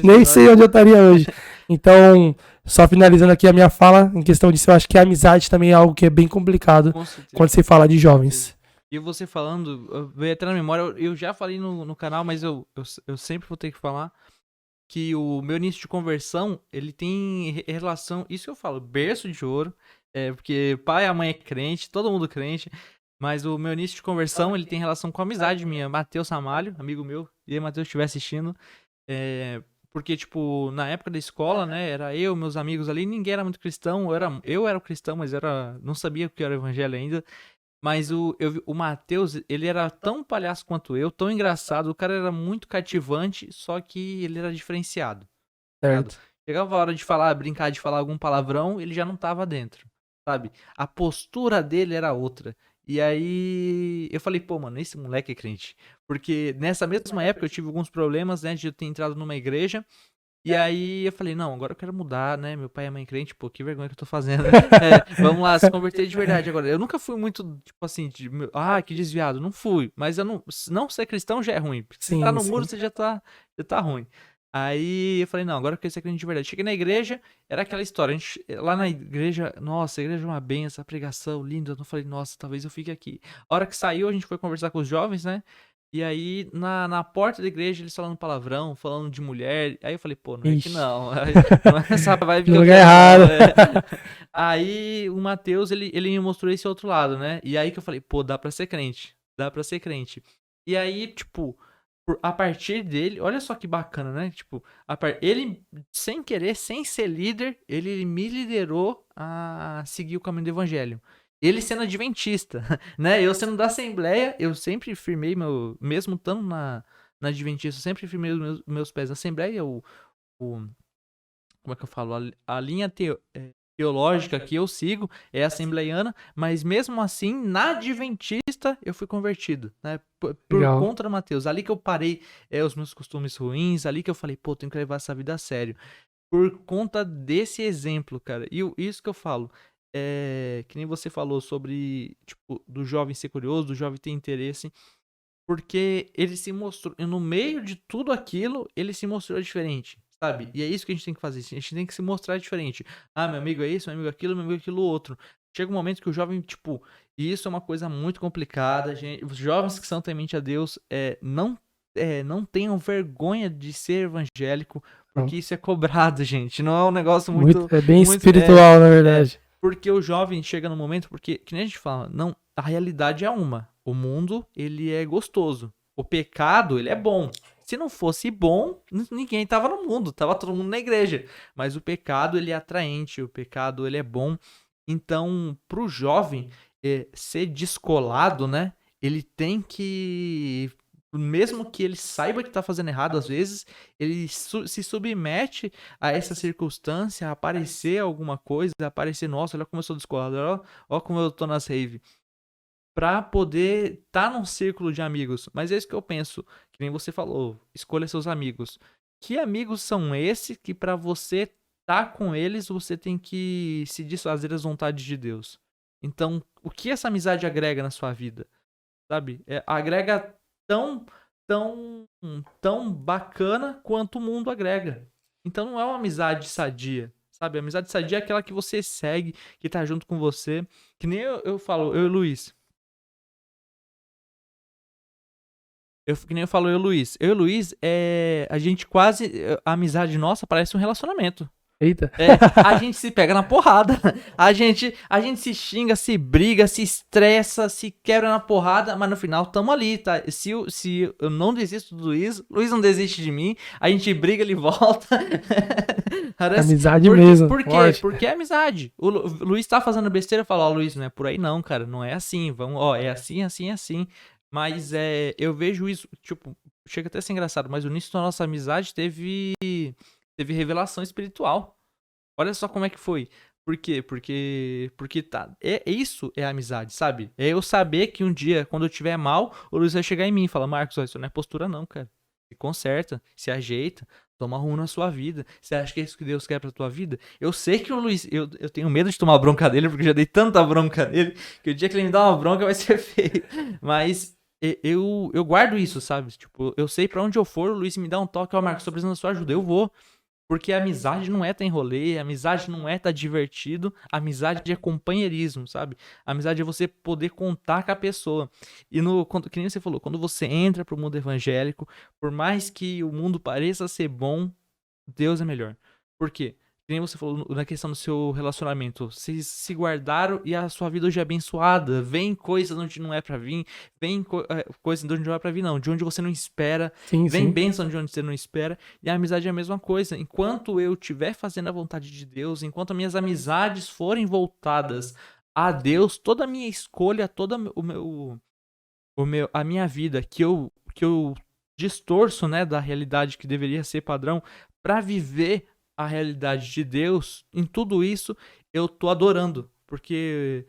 nem sei onde eu estaria hoje. Então, só finalizando aqui a minha fala, em questão disso, eu acho que a amizade também é algo que é bem complicado quando se fala de jovens. E você falando, veio até na memória, eu já falei no canal, mas eu sempre vou ter que falar que o meu início de conversão, ele tem relação, isso que eu falo, berço de ouro, porque pai e a mãe é crente, todo mundo crente, mas o meu início de conversão, ele tem relação com a amizade minha, Matheus Ramalho, amigo meu, e aí Matheus estiver assistindo, porque, tipo, na época da escola, né, era eu, meus amigos ali, ninguém era muito cristão, eu era cristão, mas não sabia o que era o evangelho ainda. Mas o Matheus, ele era tão palhaço quanto eu, tão engraçado, o cara era muito cativante, só que ele era diferenciado. Certo. Chegava a hora de falar, brincar de falar algum palavrão, ele já não tava dentro, sabe? A postura dele era outra. E aí eu falei, pô, mano, esse moleque é crente. Porque nessa mesma época eu tive alguns problemas, né, de eu ter entrado numa igreja. E aí eu falei, não, agora eu quero mudar, né? Meu pai é mãe crente, pô, que vergonha que eu tô fazendo. Vamos lá, se converter de verdade agora. Eu nunca fui muito, tipo assim, que desviado. Não fui. Mas eu não ser cristão já é ruim. Porque se tá no muro, você já tá ruim. Aí eu falei, não, agora eu quero ser crente de verdade. Cheguei na igreja, era aquela história. Lá na igreja, nossa, a igreja é uma benção, a pregação linda. Eu falei, nossa, talvez eu fique aqui. A hora que saiu, a gente foi conversar com os jovens, né? E aí, na porta da igreja, eles falando palavrão, falando de mulher. Aí eu falei, pô, não é que não. Não é essa vibe que eu quero. Errado. Aí o Matheus, ele me mostrou esse outro lado, né? E aí que eu falei, pô, dá pra ser crente. Dá pra ser crente. E aí, tipo, a partir dele, olha só que bacana, né? Tipo, ele, sem querer, sem ser líder, ele me liderou a seguir o caminho do evangelho. Ele sendo adventista, né? Eu sendo da Assembleia, eu sempre firmei mesmo estando na Adventista, eu sempre firmei os meus pés na Assembleia, como é que eu falo? A linha teológica que eu sigo é assembleiana, mas mesmo assim, na Adventista, eu fui convertido, né? Por Legal. contra Mateus. Ali que eu parei os meus costumes ruins, ali que eu falei, pô, tenho que levar essa vida a sério. Por conta desse exemplo, cara. E isso que eu falo, que nem você falou sobre, tipo, do jovem ser curioso, do jovem ter interesse, porque ele se mostrou, no meio de tudo aquilo, ele se mostrou diferente, sabe? E é isso que a gente tem que fazer, a gente tem que se mostrar diferente. Ah, meu amigo é isso, meu amigo é aquilo, meu amigo é aquilo outro. Chega um momento que o jovem, tipo, e isso é uma coisa muito complicada, gente, os jovens que são temente a Deus, não tenham vergonha de ser evangélico, Não. porque isso é cobrado, gente. Não é um negócio É bem muito espiritual, na verdade. porque o jovem chega no momento, porque, que nem a gente fala, não, a realidade é uma. O mundo, ele é gostoso. O pecado, ele é bom. Se não fosse bom, ninguém tava no mundo, tava todo mundo na igreja. Mas o pecado, ele é atraente, o pecado, ele é bom. Então, pro jovem ser descolado, né, ele tem que, mesmo que ele saiba que tá fazendo errado às vezes, ele se submete a essa circunstância, aparecer alguma coisa, aparecer, nossa, olha como eu sou descolado, olha como eu tô nas rave, pra poder estar num círculo de amigos. Mas é isso que eu penso, que nem você falou, escolha seus amigos. Que amigos são esses que pra você tá com eles, você tem que se desfazer das vontades de Deus? Então, o que essa amizade agrega na sua vida? Sabe? Agrega tão, tão bacana quanto o mundo agrega. Então não é uma amizade sadia, sabe? A amizade sadia é aquela que você segue, que tá junto com você. Que nem eu falo, eu e o Luiz. Que nem eu falo, eu e o Luiz. Eu e o Luiz, a gente quase. A amizade nossa parece um relacionamento. Eita. A gente se pega na porrada. A gente se xinga, se briga, se estressa, se quebra na porrada, mas no final tamo ali, tá? Se eu não desisto do Luiz não desiste de mim, a gente briga, ele volta. Parece, Amizade mesmo. Por quê? Forte. Porque é amizade. O Luiz tá fazendo besteira, eu falo, ó, Luiz, não é por aí não, cara, não é assim, vamos, ó, é assim, assim, assim. Mas eu vejo isso, tipo, chega até a ser engraçado, mas o início da nossa amizade teve revelação espiritual. Olha só como é que foi. Por quê? Porque tá. Isso é amizade, sabe? É eu saber que um dia, quando eu tiver mal, o Luiz vai chegar em mim e falar, Marcos, ó, isso não é postura não, cara. Se conserta, se ajeita, toma rumo na sua vida. Você acha que é isso que Deus quer pra tua vida? Eu sei que o Luiz, eu tenho medo de tomar bronca dele, porque eu já dei tanta bronca nele, que o dia que ele me dá uma bronca vai ser feio. Mas eu guardo isso, sabe? Tipo, eu sei pra onde eu for, o Luiz me dá um toque, ó, Marcos, tô precisando da sua ajuda, eu vou. Porque a amizade não é tá em rolê, a amizade não é tá divertido, a amizade é companheirismo, sabe? A amizade é você poder contar com a pessoa. E que nem você falou, quando você entra pro mundo evangélico, por mais que o mundo pareça ser bom, Deus é melhor. Por quê? Que nem você falou na questão do seu relacionamento. Vocês se guardaram e a sua vida hoje é abençoada. Vem coisas onde não é pra vir. Vem coisas de onde não é pra vir, não. De onde você não espera. Sim, Vem sim. bênção de onde você não espera. E a amizade é a mesma coisa. Enquanto eu estiver fazendo a vontade de Deus, enquanto as minhas amizades forem voltadas a Deus, toda a minha escolha, toda a minha vida que eu distorço, né, da realidade que deveria ser padrão pra viver a realidade de Deus, em tudo isso eu tô adorando, porque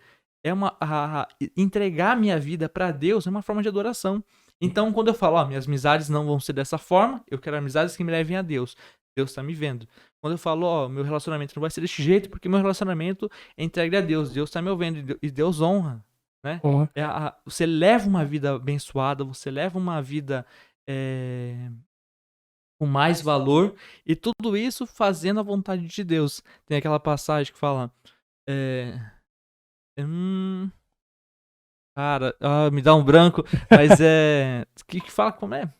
entregar minha vida pra Deus é uma forma de adoração. Então, quando eu falo, ó, minhas amizades não vão ser dessa forma, eu quero amizades que me levem a Deus. Deus tá me vendo. Quando eu falo, ó, meu relacionamento não vai ser desse jeito, porque meu relacionamento é entregue a Deus. Deus tá me ouvindo e Deus honra, né? Honra. Você leva uma vida abençoada, você leva uma vida com mais valor, e tudo isso fazendo a vontade de Deus. Tem aquela passagem que fala, cara, me dá um branco, mas que fala como é?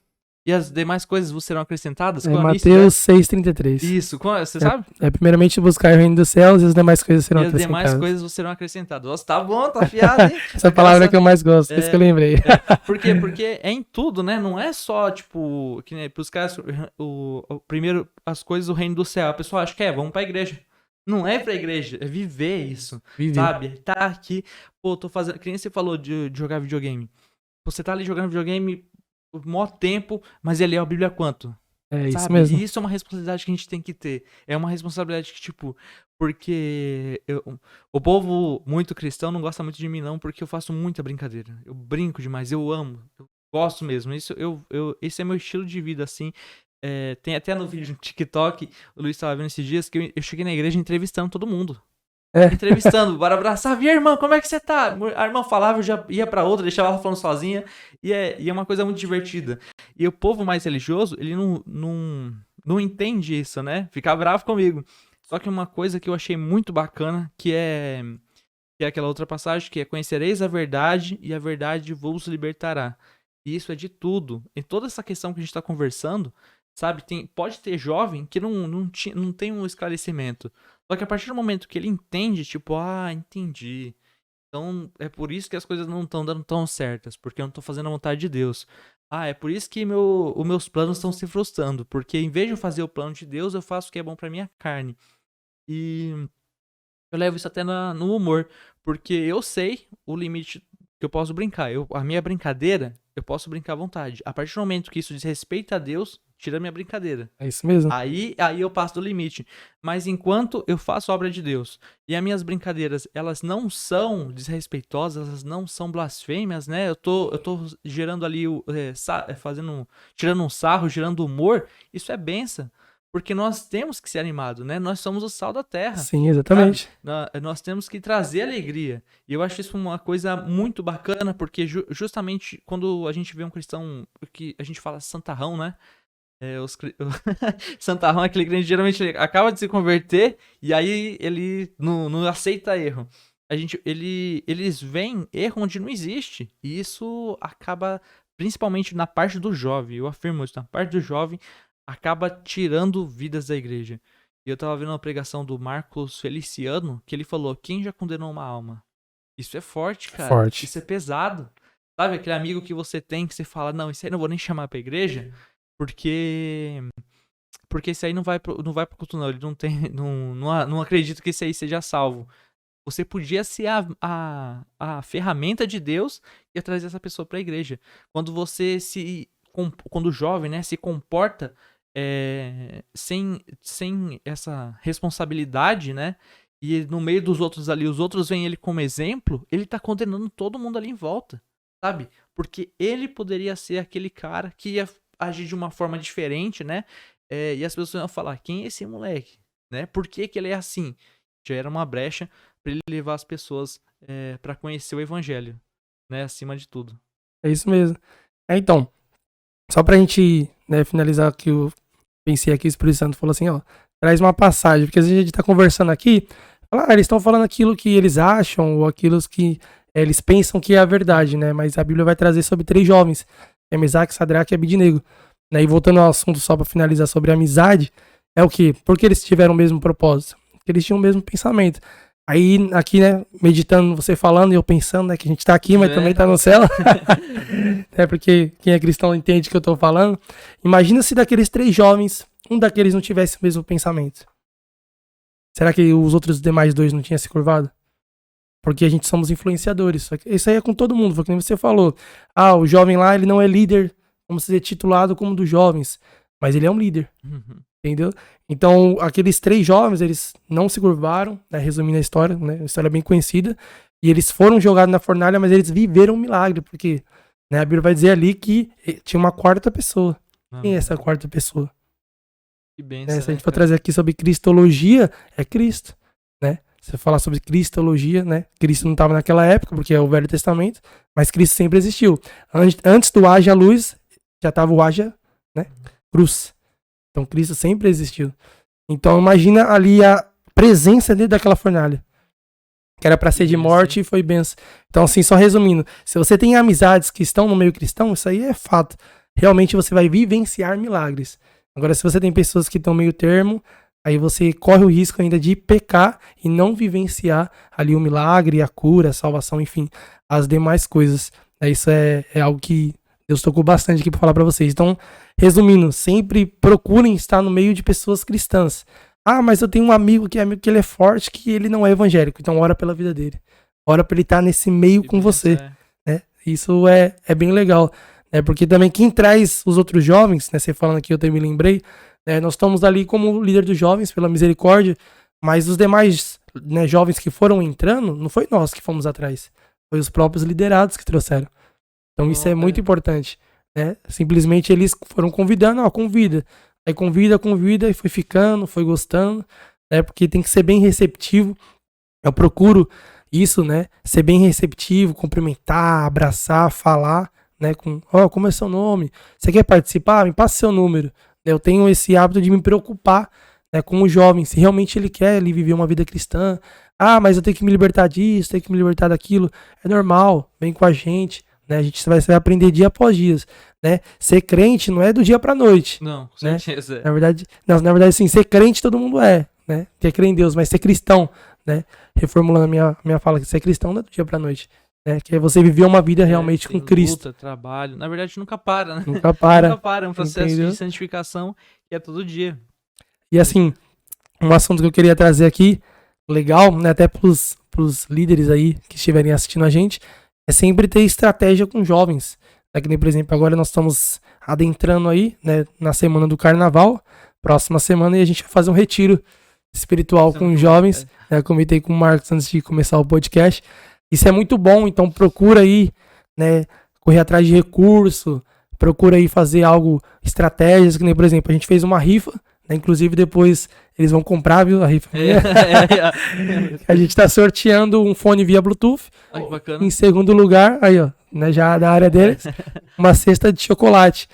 E as demais coisas vos serão acrescentadas? É Qual é o início, Mateus 6,33. Isso, você sabe? Primeiramente buscar o reino dos céus e as demais coisas serão E as demais acrescentadas. coisas vos serão acrescentadas. Nossa, tá bom, tá afiado, hein? Essa palavra que eu mais gosto, por isso que eu lembrei. Por quê? Porque é em tudo, né? Não é só, tipo, que nem pros caras, primeiro, as coisas do reino do céu. A pessoa acha que vamos pra igreja. Não é pra igreja, é viver isso, Viver. sabe? Tá aqui, pô, tô fazendo. Que nem você falou de jogar videogame. Você tá ali jogando videogame por maior tempo, mas ele é a Bíblia há quanto? É isso Sabe? mesmo. E isso é uma responsabilidade que a gente tem que ter. É uma responsabilidade que, tipo, porque o povo muito cristão não gosta muito de mim, não, porque eu faço muita brincadeira. Eu brinco demais, eu amo, eu gosto mesmo. Isso, esse é meu estilo de vida, assim. É, tem até no vídeo no TikTok, o Luiz estava vendo esses dias, que eu cheguei na igreja entrevistando todo mundo. É. Entrevistando, bora abraçar, e a irmã, como é que você tá? A irmã falava, eu já ia pra outra, deixava ela falando sozinha, e é uma coisa muito divertida. E o povo mais religioso, ele não entende isso, né? Fica bravo comigo. Só que uma coisa que eu achei muito bacana, que é aquela outra passagem, que é conhecereis a verdade, e a verdade vos libertará. E isso é de tudo. E toda essa questão que a gente tá conversando, sabe, pode ter jovem que não tem um esclarecimento. Só que a partir do momento que ele entende, tipo, entendi. Então é por isso que as coisas não estão dando tão certas, porque eu não tô fazendo a vontade de Deus. É por isso que os meus planos estão se frustrando, porque em vez de eu fazer o plano de Deus, eu faço o que é bom pra minha carne. E eu levo isso até no humor, porque eu sei o limite que eu posso brincar. A minha brincadeira, eu posso brincar à vontade. A partir do momento que isso diz respeito a Deus, tira a minha brincadeira. É isso mesmo. Aí eu passo do limite. Mas enquanto eu faço a obra de Deus e as minhas brincadeiras, elas não são desrespeitosas, elas não são blasfêmias, né? Eu tô gerando ali, tirando um sarro, gerando humor, isso é benção. Porque nós temos que ser animados, né? Nós somos o sal da terra, Sim, sabe? exatamente. Nós temos que trazer alegria. E eu acho isso uma coisa muito bacana, porque justamente quando a gente vê um cristão que a gente fala santarrão, né? Santarrão é aquele crente geralmente ele acaba de se converter e aí ele não aceita erro. Eles veem erro onde não existe. E isso acaba, principalmente na parte do jovem, eu afirmo isso, na parte do jovem, acaba tirando vidas da igreja. E eu tava vendo uma pregação do Marcos Feliciano, que ele falou: quem já condenou uma alma? Isso é forte, É cara. forte. Isso é pesado. Sabe aquele amigo que você tem que você fala: não, isso aí não vou nem chamar pra igreja, porque esse aí não vai pro culto, não. Ele não tem. Não acredito que esse aí seja salvo. Você podia ser a ferramenta de Deus e trazer essa pessoa pra igreja. Quando você quando o jovem, né, se comporta sem essa responsabilidade, né? E no meio dos outros ali, os outros veem ele como exemplo, ele tá condenando todo mundo ali em volta, sabe? Porque ele poderia ser aquele cara que ia agir de uma forma diferente, né? E as pessoas iam falar: quem é esse moleque? Né? Por que que ele é assim? Já era uma brecha para ele levar as pessoas para conhecer o evangelho, né? Acima de tudo. É isso mesmo. Então, só pra gente, né, finalizar que eu pensei aqui, o Espírito Santo falou assim, ó, traz uma passagem, porque a gente tá conversando aqui, eles estão falando aquilo que eles acham, ou aquilo que eles pensam que é a verdade, né, mas a Bíblia vai trazer sobre 3 jovens, Mesaque, Sadraque e Abidnego, né, e voltando ao assunto só pra finalizar sobre a amizade, é o quê? Porque eles tiveram o mesmo propósito, porque eles tinham o mesmo pensamento. Aí, aqui, né, meditando, você falando e eu pensando, né, que a gente tá aqui, mas também tá no céu. Porque quem é cristão entende o que eu tô falando. Imagina se daqueles 3 jovens, um daqueles não tivesse o mesmo pensamento. Será que os outros demais 2 não tinham se curvado? Porque a gente somos influenciadores. Só que isso aí é com todo mundo, foi como você falou. O jovem lá, ele não é líder, vamos dizer, titulado como dos jovens, mas ele é um líder. Uhum. Entendeu? Então, aqueles 3 jovens, eles não se curvaram, né? Resumindo a história, né? Uma história bem conhecida. E eles foram jogados na fornalha, mas eles viveram um milagre, porque, né, a Bíblia vai dizer ali que tinha uma 4ª pessoa. Quem é essa 4ª pessoa? Que benção, Se a gente for trazer aqui sobre cristologia, é Cristo, né? Se eu falar sobre cristologia, né? Cristo não estava naquela época, porque é o Velho Testamento, mas Cristo sempre existiu. Antes do haja luz, já estava o haja, né? Cruz. Então Cristo sempre existiu. Então imagina ali a presença dentro daquela fornalha. Que era para ser de morte e foi benção. Então assim, só resumindo. Se você tem amizades que estão no meio cristão, isso aí é fato. Realmente você vai vivenciar milagres. Agora se você tem pessoas que estão meio termo, aí você corre o risco ainda de pecar e não vivenciar ali o milagre, a cura, a salvação, enfim, as demais coisas. Isso é algo que Deus tocou bastante aqui para falar para vocês. Então, resumindo, sempre procurem estar no meio de pessoas cristãs. Ah, mas eu tenho um amigo que ele é forte, que ele não é evangélico. Então ora pela vida dele. Ora pra ele estar nesse meio com você. Né? Isso é bem legal. Né? Porque também quem traz os outros jovens, né? Você falando aqui, eu também me lembrei. Né? Nós estamos ali como líder dos jovens, pela misericórdia. Mas os demais, né, jovens que foram entrando, não foi nós que fomos atrás. Foi os próprios liderados que trouxeram. Então isso é muito importante. Né? Simplesmente eles foram convidando, ó, convida. Aí convida, e foi ficando, foi gostando. Né? Porque tem que ser bem receptivo. Eu procuro isso, né? Ser bem receptivo, cumprimentar, abraçar, falar, né? Como é seu nome? Você quer participar? Me passa seu número. Eu tenho esse hábito de me preocupar, né, com o jovem, se realmente ele quer ele viver uma vida cristã. Ah, mas eu tenho que me libertar disso, tenho que me libertar daquilo. É normal, vem com a gente, né? A gente vai aprender dia após dia, né? Ser crente não é do dia pra noite. Não, com né? certeza. Na verdade, sim, ser crente todo mundo né? Quer crer em Deus, mas ser cristão, né? Reformulando a minha fala, que ser cristão não é do dia pra noite. Né? Que é você viver uma vida realmente com Cristo. Luta, trabalho. Na verdade, nunca para, né? Nunca para. Nunca para. É um processo de santificação que é todo dia. E assim, um assunto que eu queria trazer aqui, legal, né, até pros líderes aí que estiverem assistindo a gente, é sempre ter estratégia com jovens. Né, que nem, por exemplo, agora nós estamos adentrando aí, né, na semana do carnaval, próxima semana, e a gente vai fazer um retiro espiritual com os jovens. Né, comentei com o Marcos antes de começar o podcast. Isso é muito bom, então procura aí, né, correr atrás de recurso, procura aí fazer algo, estratégias, que nem, por exemplo, a gente fez uma rifa. Inclusive, depois eles vão comprar, viu, a rifa. A gente tá sorteando um fone via Bluetooth. Ah, que bacana. Em segundo lugar, aí, ó, né, já da área deles, uma cesta de chocolate.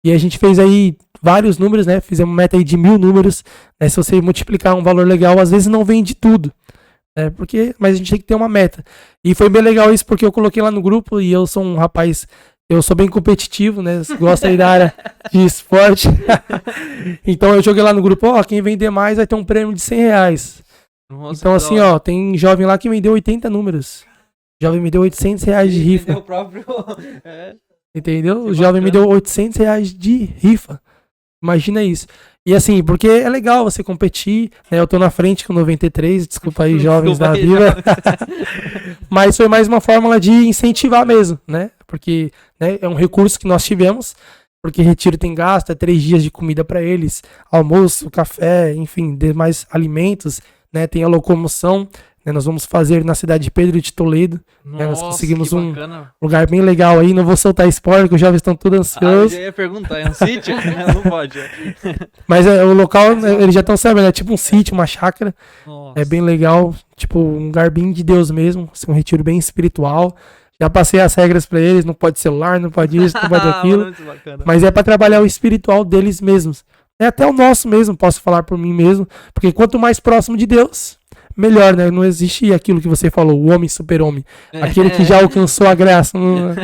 E a gente fez aí vários números, né? Fizemos uma meta aí de 1000 números. Né, se você multiplicar um valor legal, às vezes não vende tudo. Né, mas a gente tem que ter uma meta. E foi bem legal isso, porque eu coloquei lá no grupo e eu sou um rapaz... Eu sou bem competitivo, né? Gosto aí da área de esporte. Então eu joguei lá no grupo, ó, quem vender mais vai ter um prêmio de R$100. Nossa, então assim, ó, tem jovem lá que vendeu 80 números. O jovem me deu R$800 de rifa. Entendeu? O jovem me deu R$800 de rifa. Imagina isso. E assim, porque é legal você competir, né? Eu tô na frente com 93, desculpa aí, jovens da vida. Mas foi mais uma fórmula de incentivar mesmo, né? Porque, né, é um recurso que nós tivemos, porque retiro tem gasto, é 3 dias de comida para eles, almoço, café, enfim, demais alimentos, né? Tem a locomoção, né? Nós vamos fazer na cidade de Pedro de Toledo. Nossa, né? Nós conseguimos um bacana. Lugar bem legal aí, não vou soltar spoiler, que os jovens estão todos ansiosos. Eu já ia perguntar, é um sítio? Não pode. Mas o local, eles já estão sabendo, é tipo um sítio, uma chácara. Nossa. É bem legal, tipo um lugar bem de Deus mesmo, assim, um retiro bem espiritual. Já passei as regras pra eles, não pode celular, não pode isso, não pode aquilo. Mas é pra trabalhar o espiritual deles mesmos. É até o nosso mesmo, posso falar por mim mesmo. Porque quanto mais próximo de Deus, melhor, né? Não existe aquilo que você falou, o homem super-homem. Aquele que já alcançou a graça. Não...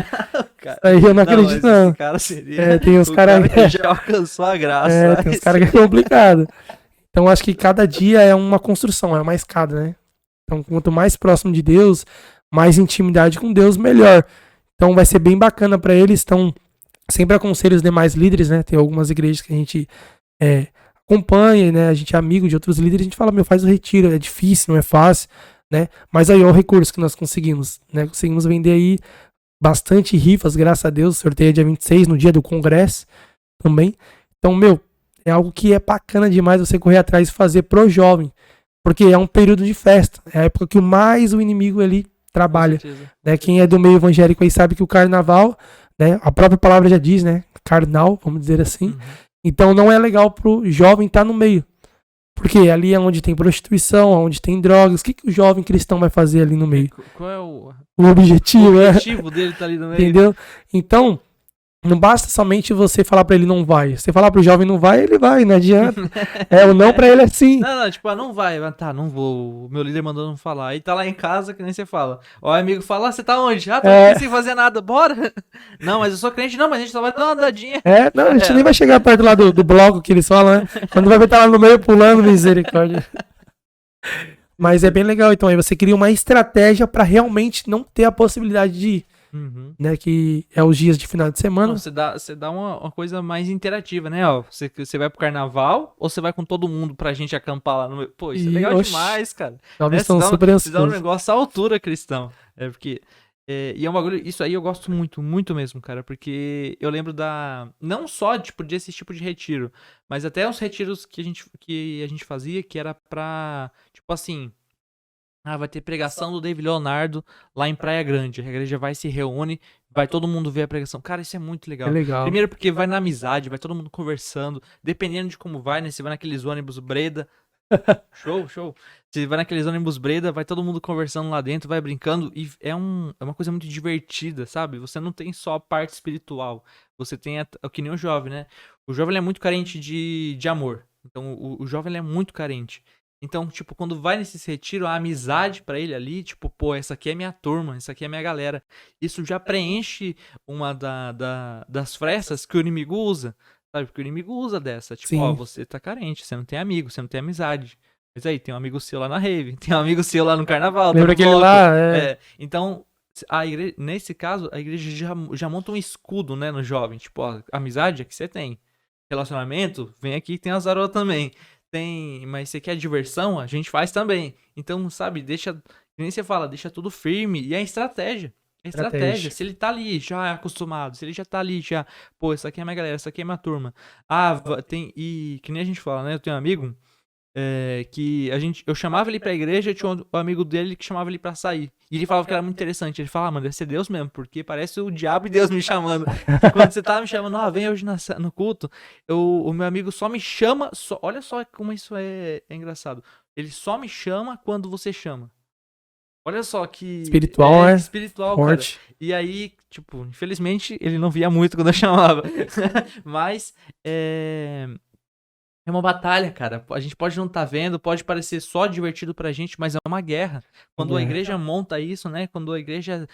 Aí eu não acredito, não. Esse cara seria tem uns caras que já alcançou a graça. Tem uns caras que é complicado. Então acho que cada dia é uma construção, é uma escada, né? Então quanto mais próximo de Deus, mais intimidade com Deus, melhor. Então vai ser bem bacana para eles. Então sempre aconselho os demais líderes, né? Tem algumas igrejas que a gente acompanha, né? A gente é amigo de outros líderes, a gente fala, faz o retiro, é difícil, não é fácil, né? Mas aí é o recurso que nós conseguimos, né? Conseguimos vender aí bastante rifas, graças a Deus. Sorteio dia 26, no dia do congresso também. Então, é algo que é bacana demais você correr atrás e fazer pro jovem. Porque é um período de festa. É a época que mais o inimigo ele trabalha. Né? Quem é do meio evangélico aí sabe que o carnaval, né? A própria palavra já diz, né? Carnal, vamos dizer assim. Uhum. Então não é legal pro jovem estar no meio. Porque ali é onde tem prostituição, onde tem drogas. O que o jovem cristão vai fazer ali no meio? Qual é o objetivo? O objetivo dele tá ali no meio. Entendeu? Então, não basta somente você falar pra ele não vai. Você falar pro jovem não vai, ele vai, não adianta. O não pra ele é sim. Não, tipo, não vai. Tá, não vou. O meu líder mandou não falar. Aí tá lá em casa, que nem você fala. Ó, amigo fala, você tá onde? Tô aqui sem fazer nada, bora. Não, mas eu sou crente. Não, mas a gente só vai dar uma andadinha. Não, a gente nem vai chegar perto lá do bloco que eles falam, né? Quando vai ver tá lá no meio pulando, misericórdia. Mas é bem legal, então. Aí você cria uma estratégia pra realmente não ter a possibilidade de ir. Uhum. né? Que é os dias de final de semana. Não, você dá uma coisa mais interativa, né? Ó, você vai pro carnaval ou você vai com todo mundo pra gente acampar lá no meio? Pô, isso é E, legal oxe, demais, cara. jovens Né? estão super Você dá um ansiosos. negócio à altura, cristão. É porque. E é um bagulho. Isso aí eu gosto muito, muito mesmo, cara. Porque eu lembro da. Não só, tipo, desse tipo de retiro, mas até os retiros que a gente fazia, que era pra. Tipo assim. Ah, vai ter pregação do David Leonardo lá em Praia Grande. A igreja vai se reúne, vai todo mundo ver a pregação. Cara, isso é muito É legal. legal. Primeiro porque vai na amizade, vai todo mundo conversando. Dependendo de como vai, né? Você vai naqueles ônibus Breda. Show, show. Você vai naqueles ônibus Breda, vai todo mundo conversando lá dentro, vai brincando. E é uma coisa muito divertida, sabe? Você não tem só a parte espiritual. Você tem que nem o jovem, né? O jovem ele é muito carente de amor. Então o jovem ele é muito carente. Então, tipo, quando vai nesses retiros, a amizade pra ele ali, tipo, pô, essa aqui é minha turma, essa aqui é minha galera. Isso já preenche uma das frestas que o inimigo usa, sabe? Porque o inimigo usa dessa. Tipo, ó, Sim. você tá carente, você não tem amigo, você não tem amizade. Mas aí, tem um amigo seu lá na rave, tem um amigo seu lá no carnaval, tá Lembra no aquele bloco. lá? É. Então, nesse caso, a igreja já monta um escudo, né, no jovem. Tipo, ó, amizade é que você tem. Relacionamento, vem aqui que tem azaró também. Mas você quer diversão? A gente faz também. Então, sabe, deixa, que nem você fala, deixa tudo firme. E é estratégia. É estratégia. Se ele tá ali já é acostumado, se ele já tá ali já, pô, essa aqui é minha galera, essa aqui é minha turma. Ah, e que nem a gente fala, né? Eu tenho um amigo que eu chamava ele pra igreja, tinha um amigo dele que chamava ele pra sair. E ele falava que era muito interessante. Ele falava, mano, deve ser Deus mesmo, porque parece o diabo e Deus me chamando. E quando você tá me chamando, vem hoje no culto, o meu amigo só me chama, olha só como isso é engraçado. Ele só me chama quando você chama. Olha só que Espiritual, né? espiritual, cara. Forte. E aí, tipo, infelizmente, ele não via muito quando eu chamava. Mas, é uma batalha, cara. A gente pode não estar vendo, pode parecer só divertido pra gente, mas é uma guerra. Quando a igreja monta isso, né? Quando a igreja,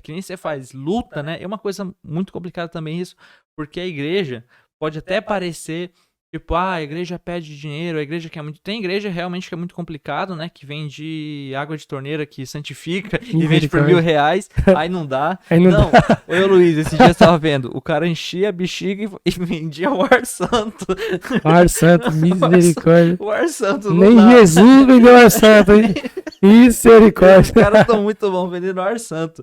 que nem você faz, luta, né? É uma coisa muito complicada também isso, porque a igreja pode até parecer, tipo, a igreja pede dinheiro, a igreja quer muito... Tem igreja realmente que é muito complicado, né? Que vende água de torneira que santifica e vende por R$1.000, aí não dá. Aí não dá. Oi, Luiz, esse dia eu tava vendo, o cara enchia a bexiga e vendia o ar santo. Ar santo, misericórdia. O ar santo não Nem dá. Jesus vendeu ar santo, hein? Misericórdia. Os caras estão muito bons vendendo ar santo.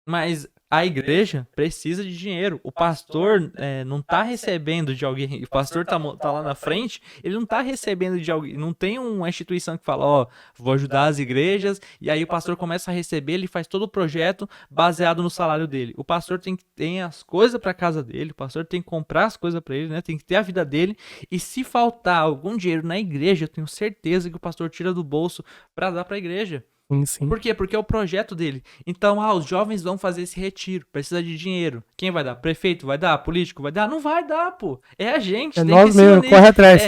Mas a igreja precisa de dinheiro. O pastor não tá recebendo de alguém. O pastor tá lá na frente, ele não tá recebendo de alguém. Não tem uma instituição que fala, ó, vou ajudar as igrejas. E aí o pastor começa a receber, ele faz todo o projeto baseado no salário dele. O pastor tem que ter as coisas pra casa dele, o pastor tem que comprar as coisas pra ele, né? Tem que ter a vida dele. E se faltar algum dinheiro na igreja, eu tenho certeza que o pastor tira do bolso pra dar pra igreja. Sim. Por quê? Porque é o projeto dele. Então, os jovens vão fazer esse retiro. Precisa de dinheiro. Quem vai dar? Prefeito vai dar? Político vai dar? Não vai dar, pô. É a gente. É tem nós que se mesmo, unir. corre atrás.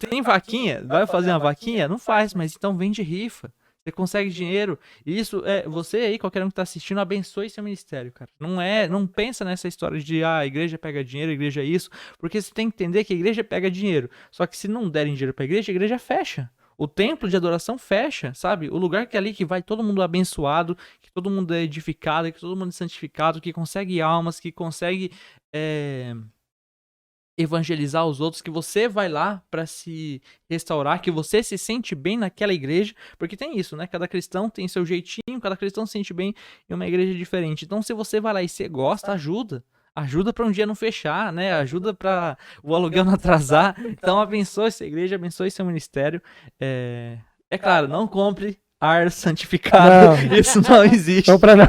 Tem vaquinha? Vai fazer uma vaquinha? Não faz, mas então vende rifa. Você consegue dinheiro. Isso você aí, qualquer um que tá assistindo, abençoe seu ministério, cara. Não pensa nessa história de a igreja pega dinheiro, a igreja é isso. Porque você tem que entender que a igreja pega dinheiro. Só que se não derem dinheiro pra igreja, a igreja fecha. O templo de adoração fecha, sabe? O lugar que é ali que vai todo mundo abençoado, que todo mundo é edificado, que todo mundo é santificado, que consegue almas, que consegue evangelizar os outros, que você vai lá pra se restaurar, que você se sente bem naquela igreja, porque tem isso, né? Cada cristão tem seu jeitinho, cada cristão se sente bem em uma igreja diferente. Então, se você vai lá e você gosta, ajuda. Ajuda para um dia não fechar, né? Ajuda para o aluguel não atrasar. Então, abençoe essa igreja, abençoe seu ministério. É claro, não compre ar santificado. Não. Isso não existe. Compra não.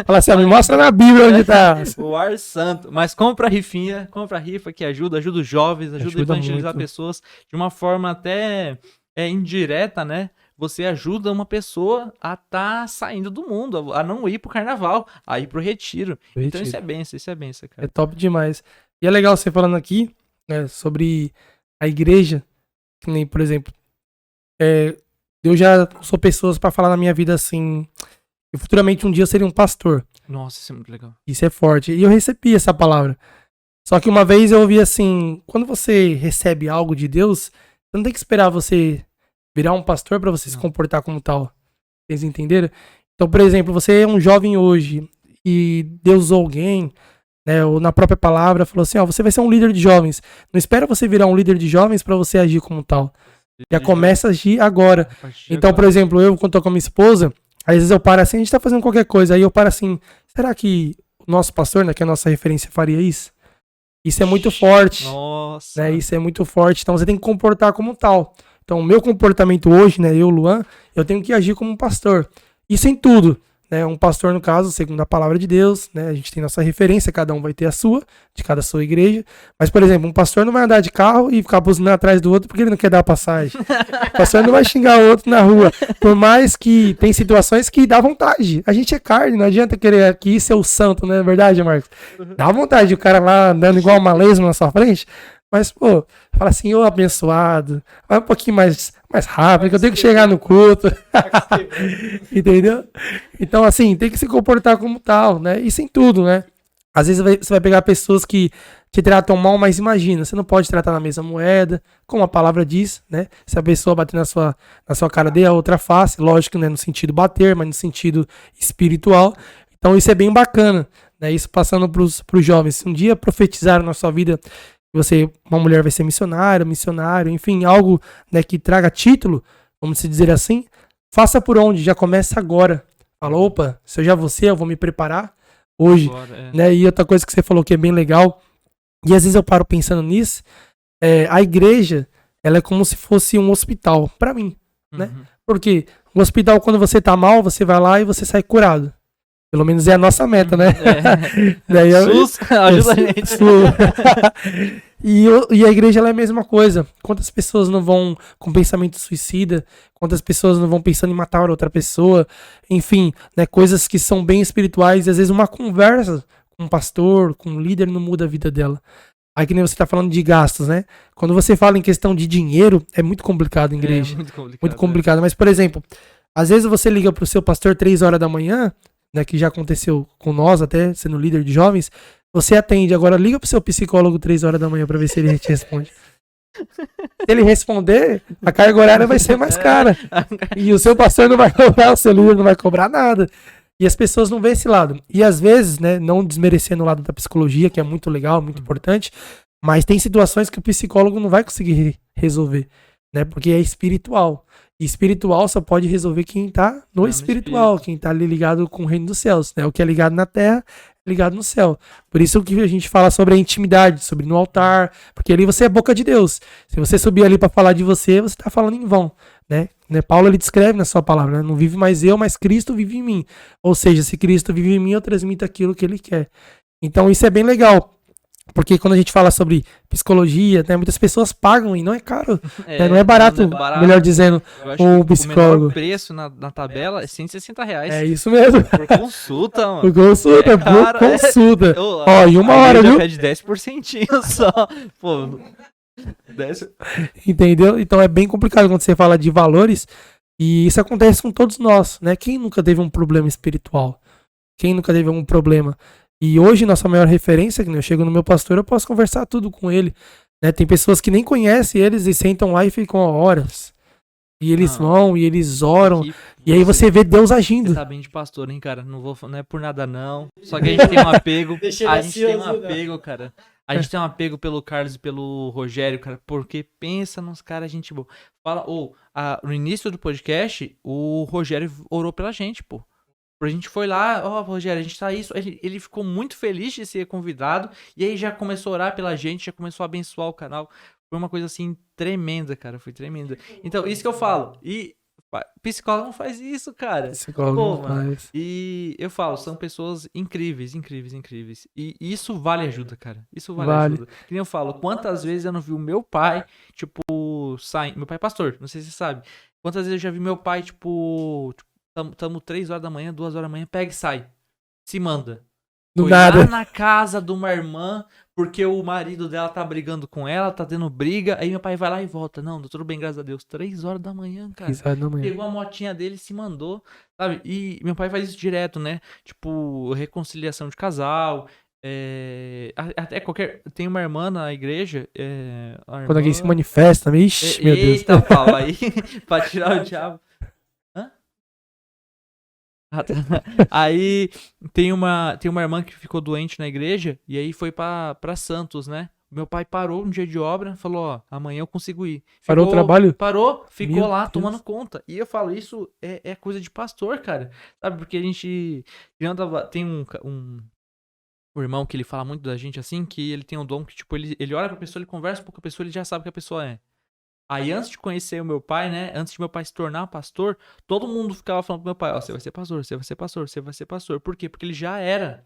Fala assim, me mostra na Bíblia onde tá. O ar santo. Mas compra a rifinha, compra a rifa que ajuda os jovens, ajuda a evangelizar muito. Pessoas de uma forma até indireta, né? Você ajuda uma pessoa a tá saindo do mundo, a não ir pro carnaval, a ir pro retiro. Então isso é benção, cara. É top demais. E é legal você falando aqui, né, sobre a igreja, que nem, por exemplo, eu já sou pessoas pra falar na minha vida assim, que futuramente um dia eu seria um pastor. Nossa, isso é muito legal. Isso é forte. E eu recebi essa palavra. Só que uma vez eu ouvi assim, quando você recebe algo de Deus, você não tem que esperar você virar um pastor pra você se comportar como tal. Vocês entenderam? Então, por exemplo, você é um jovem hoje e Deus usou alguém, né, ou na própria palavra falou assim, ó, você vai ser um líder de jovens. Não espera você virar um líder de jovens para você agir como tal. Já começa a agir agora. Então, por exemplo, eu quando tô com a minha esposa, às vezes eu paro assim, a gente tá fazendo qualquer coisa, aí eu paro assim, será que o nosso pastor, né, que é a nossa referência, faria isso? Isso é muito forte. Nossa. Né? Isso é muito forte. Então você tem que comportar como tal. Então o meu comportamento hoje, né, eu, Luan, eu tenho que agir como um pastor. Isso em tudo. Né? Um pastor, no caso, segundo a palavra de Deus, né? A gente tem nossa referência, cada um vai ter a sua, de cada sua igreja. Mas, por exemplo, um pastor não vai andar de carro e ficar buzinando atrás do outro porque ele não quer dar a passagem. O pastor não vai xingar o outro na rua. Por mais que tem situações que dá vontade. A gente é carne, não adianta querer aqui ser o santo, não é verdade, Marcos? Dá vontade de o cara lá andando igual uma lesma na sua frente. Mas, pô, fala assim, ô abençoado, vai um pouquinho mais rápido, que eu tenho que chegar no culto. Entendeu? Então, assim, tem que se comportar como tal, né? Isso em tudo, né? Às vezes você vai pegar pessoas que te tratam mal, mas imagina, você não pode tratar na mesma moeda, como a palavra diz, né? Se a pessoa bater na sua cara, dê a outra face, lógico, né? No sentido bater, mas no sentido espiritual. Então, isso é bem bacana, né? Isso passando pros jovens. Se um dia profetizaram na sua vida uma mulher vai ser missionário, enfim, algo, né, que traga título, vamos dizer assim, faça por onde, já começa agora. Fala, opa, se eu já vou ser, eu vou me preparar hoje. Agora, Né? E outra coisa que você falou que é bem legal, e às vezes eu paro pensando nisso, a igreja, ela é como se fosse um hospital, pra mim, né? Porque o hospital, quando você tá mal, você vai lá e você sai curado. Pelo menos é a nossa meta, né? Daí SUS, ajuda a gente. E a igreja ela é a mesma coisa. Quantas pessoas não vão com pensamento suicida? Quantas pessoas não vão pensando em matar outra pessoa? Enfim, né, coisas que são bem espirituais. E às vezes uma conversa com um pastor, com um líder, não muda a vida dela. Aí que nem você tá falando de gastos, né? Quando você fala em questão de dinheiro, é muito complicado em igreja. Muito complicado. Mas, por exemplo, às vezes você liga pro seu pastor 3 horas da manhã, né, que já aconteceu com nós, até sendo líder de jovens, você atende. Agora liga pro seu psicólogo 3 horas da manhã pra ver se ele te responde. Se ele responder, a carga horária vai ser mais cara. E o seu pastor não vai cobrar, o seu líder não vai cobrar nada. E as pessoas não veem esse lado. E às vezes, né, não desmerecendo o lado da psicologia, que é muito legal, muito importante, mas tem situações que o psicólogo não vai conseguir resolver, né, porque é espiritual. E espiritual só pode resolver quem tá no espiritual, quem tá ali ligado com o reino dos céus, né? O que é ligado na terra, é ligado no céu. Por isso que a gente fala sobre a intimidade, sobre no altar, porque ali você é boca de Deus. Se você subir ali para falar de você, você tá falando em vão, né? Paulo ele descreve na sua palavra, né? Não vive mais eu, mas Cristo vive em mim. Ou seja, se Cristo vive em mim, eu transmito aquilo que ele quer. Então isso é bem legal. Porque quando a gente fala sobre psicologia, né, muitas pessoas pagam e não é caro, né, não é barato, melhor dizendo, o psicólogo. O menor preço na tabela é R$160. É isso mesmo. Por consulta, mano. Por consulta, por consulta. Ó, em uma hora, viu? É de 10% só. Pô, 10... Entendeu? Então é bem complicado quando você fala de valores e isso acontece com todos nós, né? Quem nunca teve um problema espiritual? Quem nunca teve um problema? E hoje, nossa maior referência, que eu chego no meu pastor, eu posso conversar tudo com ele. Né? Tem pessoas que nem conhecem eles e sentam lá e ficam horas. E eles vão, e eles oram. E aí você vê Deus agindo. Você tá bem de pastor, hein, cara? Não é por nada, não. Só que a gente tem um apego. A gente tem um apego, cara. A gente tem um apego pelo Carlos e pelo Rogério, cara. Porque pensa nos caras, gente boa. Fala, no início do podcast, o Rogério orou pela gente, pô. A gente foi lá, Rogério, a gente tá isso. Ele ficou muito feliz de ser convidado. E aí já começou a orar pela gente, já começou a abençoar o canal. Foi uma coisa assim tremenda, cara. Foi tremenda. Então, isso que eu falo. E psicólogo não faz isso, cara. Psicólogo não faz. E eu falo, são pessoas incríveis, incríveis, incríveis. E isso vale ajuda, cara. Isso vale ajuda. Que nem eu falo, quantas vezes eu não vi o meu pai, tipo, sair. Meu pai é pastor, não sei se você sabe. Quantas vezes eu já vi meu pai, tipo tamo 3 horas da manhã, 2 horas da manhã, pega e sai. Se manda. Do nada. Lá na casa de uma irmã, porque o marido dela tá brigando com ela, tá tendo briga, aí meu pai vai lá e volta. Não, tudo bem, graças a Deus. 3 horas da manhã, cara. 3 horas da manhã. Pegou a motinha dele e se mandou, sabe? E meu pai faz isso direto, né? Tipo, reconciliação de casal, até tem uma irmã na igreja. Quando alguém se manifesta, ixi, meu Deus. Eita, Paulo, aí, pra tirar o diabo. Aí tem uma irmã que ficou doente na igreja e aí foi pra Santos, né? Meu pai parou um dia de obra, falou, ó, amanhã eu consigo ir. Parou o trabalho? Parou, ficou Meu lá Deus. tomando conta. E eu falo, isso é coisa de pastor, cara. Sabe, porque a gente tem um irmão que ele fala muito da gente assim, que ele tem um dom que, tipo, ele olha pra pessoa, ele conversa um pouco com a pessoa, ele já sabe o que a pessoa é. Aí antes de conhecer o meu pai, né, antes de meu pai se tornar pastor, todo mundo ficava falando pro meu pai, ó, você vai ser pastor, você vai ser pastor, você vai ser pastor. Por quê? Porque ele já era.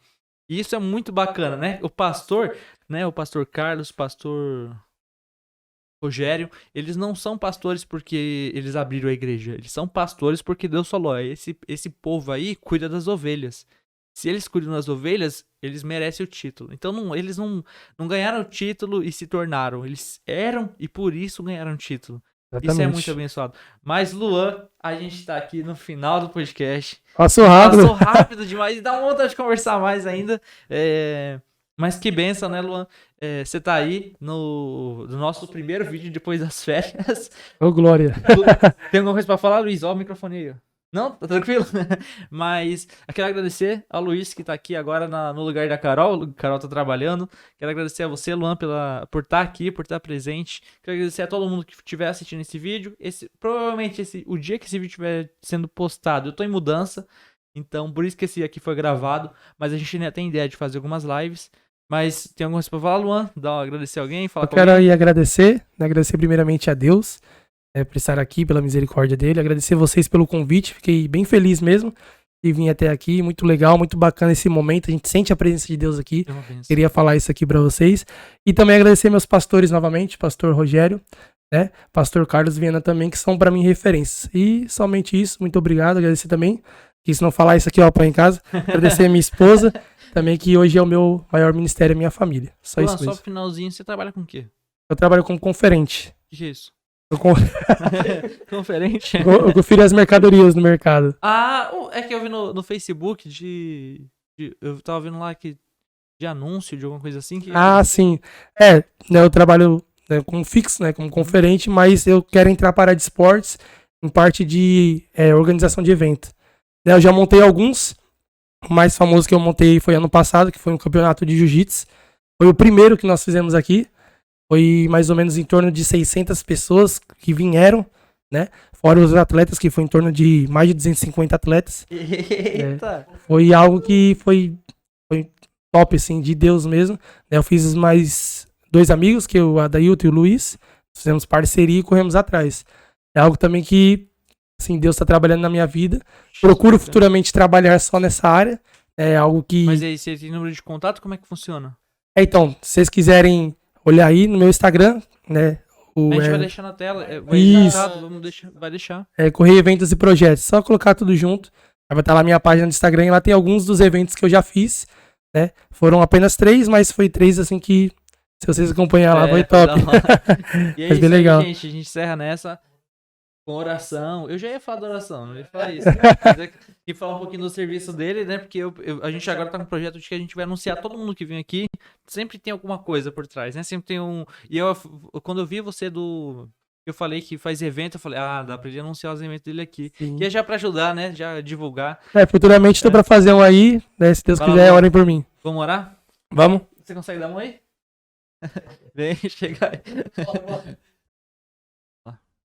E isso é muito bacana, né? O pastor, né, o pastor Carlos, o pastor Rogério, eles não são pastores porque eles abriram a igreja. Eles são pastores porque Deus falou, ó, esse povo aí cuida das ovelhas. Se eles cuidam das ovelhas, eles merecem o título. Então eles não ganharam o título e se tornaram. Eles eram e por isso ganharam o título. Exatamente. Isso é muito abençoado. Mas, Luan, a gente tá aqui no final do podcast. Passou rápido. Passou rápido demais e dá vontade de conversar mais ainda. Mas que benção, né, Luan? Você tá aí no nosso primeiro vídeo depois das férias. Ô, glória. Tem alguma coisa pra falar, Luiz? Ó o microfone aí, ó. Não? Tá tranquilo? Mas eu quero agradecer ao Luiz que tá aqui agora no lugar da Carol. A Carol tá trabalhando. Quero agradecer a você, Luan, por estar aqui, por estar presente. Quero agradecer a todo mundo que estiver assistindo esse vídeo. Provavelmente o dia que esse vídeo estiver sendo postado, eu tô em mudança. Então, por isso que esse aqui foi gravado. Mas a gente ainda tem ideia de fazer algumas lives. Mas tem alguma coisa pra falar, Luan? Agradecer alguém? Falar eu quero aí agradecer primeiramente a Deus. Por estar aqui, pela misericórdia dele, agradecer vocês pelo convite, fiquei bem feliz mesmo de vir até aqui, muito legal, muito bacana esse momento, a gente sente a presença de Deus aqui, queria falar isso aqui pra vocês, e também agradecer meus pastores novamente, pastor Rogério, né, pastor Carlos Viana também, que são pra mim referências, e somente isso, muito obrigado, agradecer também, que se não falar isso aqui, ó, põe em casa, agradecer a minha esposa, também que hoje é o meu maior ministério, a minha família, só isso mesmo. Só finalzinho, você trabalha com o quê? Eu trabalho como conferente. O que é isso? Conferente? Eu confiro as mercadorias no mercado. É que eu vi no Facebook eu tava vendo lá de anúncio, de alguma coisa assim. Sim. Eu trabalho como fixo, né, como conferente, mas eu quero entrar para a área de esportes em parte de organização de evento. Eu já montei alguns. O mais famoso que eu montei foi ano passado, que foi um campeonato de jiu-jitsu. Foi o primeiro que nós fizemos aqui. Foi mais ou menos em torno de 600 pessoas que vieram, né? Fora os atletas, que foi em torno de mais de 250 atletas. Eita! Foi algo que foi top, assim, de Deus mesmo. Eu fiz mais 2 amigos, que é o Adailton e o Luiz. Fizemos parceria e corremos atrás. É algo também que, assim, Deus está trabalhando na minha vida. Procuro futuramente trabalhar só nessa área. É algo que... Mas aí, você tem número de contato? Como é que funciona? Então, se vocês quiserem... olhar aí no meu Instagram, né? A gente vai deixar na tela. Isso. Vai deixar. Correio Eventos e Projetos. Só colocar tudo junto. Aí vai estar lá minha página do Instagram e lá tem alguns dos eventos que eu já fiz, né? Foram apenas 3, mas foi 3 assim que, se vocês acompanhar lá, foi top. E é mas isso bem legal. Aí, gente. A gente encerra nessa com oração. Eu já ia falar da oração, não ia falar isso. Né? E falar um pouquinho do serviço dele, né? Porque a gente agora tá com um projeto de que a gente vai anunciar todo mundo que vem aqui. Sempre tem alguma coisa por trás, né? Sempre tem um... E quando eu vi você eu falei que faz evento, eu falei, dá pra ele anunciar os eventos dele aqui. Sim. Que é já pra ajudar, né? Já divulgar. Futuramente tô pra fazer um aí, né? Se Deus quiser, orem por mim. Vamos orar? Vamos? Você consegue dar a mão aí? Vem, chega aí.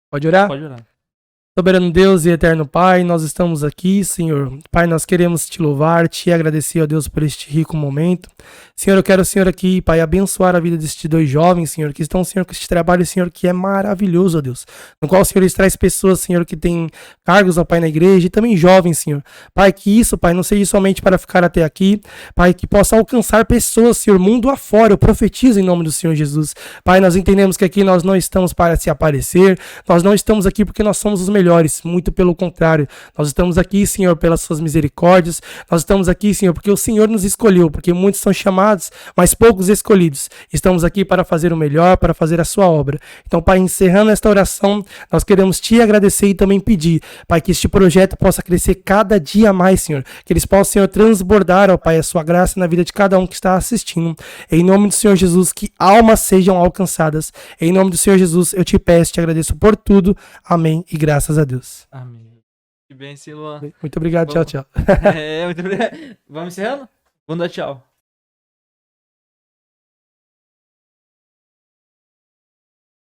Pode orar? Pode orar. Soberano Deus e eterno Pai, nós estamos aqui, Senhor. Pai, nós queremos te louvar, te agradecer, ó Deus, por este rico momento. Senhor, eu quero, Senhor, aqui, Pai, abençoar a vida destes 2 jovens, Senhor, que estão, Senhor, com este trabalho, Senhor, que é maravilhoso, ó Deus. No qual, Senhor, eles traz pessoas, Senhor, que têm cargos, ó Pai, na igreja e também jovens, Senhor. Pai, que isso, Pai, não seja somente para ficar até aqui, Pai, que possa alcançar pessoas, Senhor, mundo afora. Eu profetizo em nome do Senhor Jesus. Pai, nós entendemos que aqui nós não estamos para se aparecer, nós não estamos aqui porque nós somos os melhores, muito pelo contrário. Nós estamos aqui, Senhor, pelas suas misericórdias. Nós estamos aqui, Senhor, porque o Senhor nos escolheu, porque muitos são chamados, mas poucos escolhidos. Estamos aqui para fazer o melhor, para fazer a sua obra. Então, Pai, encerrando esta oração, nós queremos te agradecer e também pedir, Pai, que este projeto possa crescer cada dia mais, Senhor. Que eles possam, Senhor, transbordar, ó Pai, a sua graça na vida de cada um que está assistindo. Em nome do Senhor Jesus, que almas sejam alcançadas. Em nome do Senhor Jesus, eu te peço, te agradeço por tudo. Amém e graças a Deus. Amém. Que bem, sim, Luan. Muito obrigado, tchau, tchau. Muito obrigado. Vamos encerrando? Vamos dar tchau.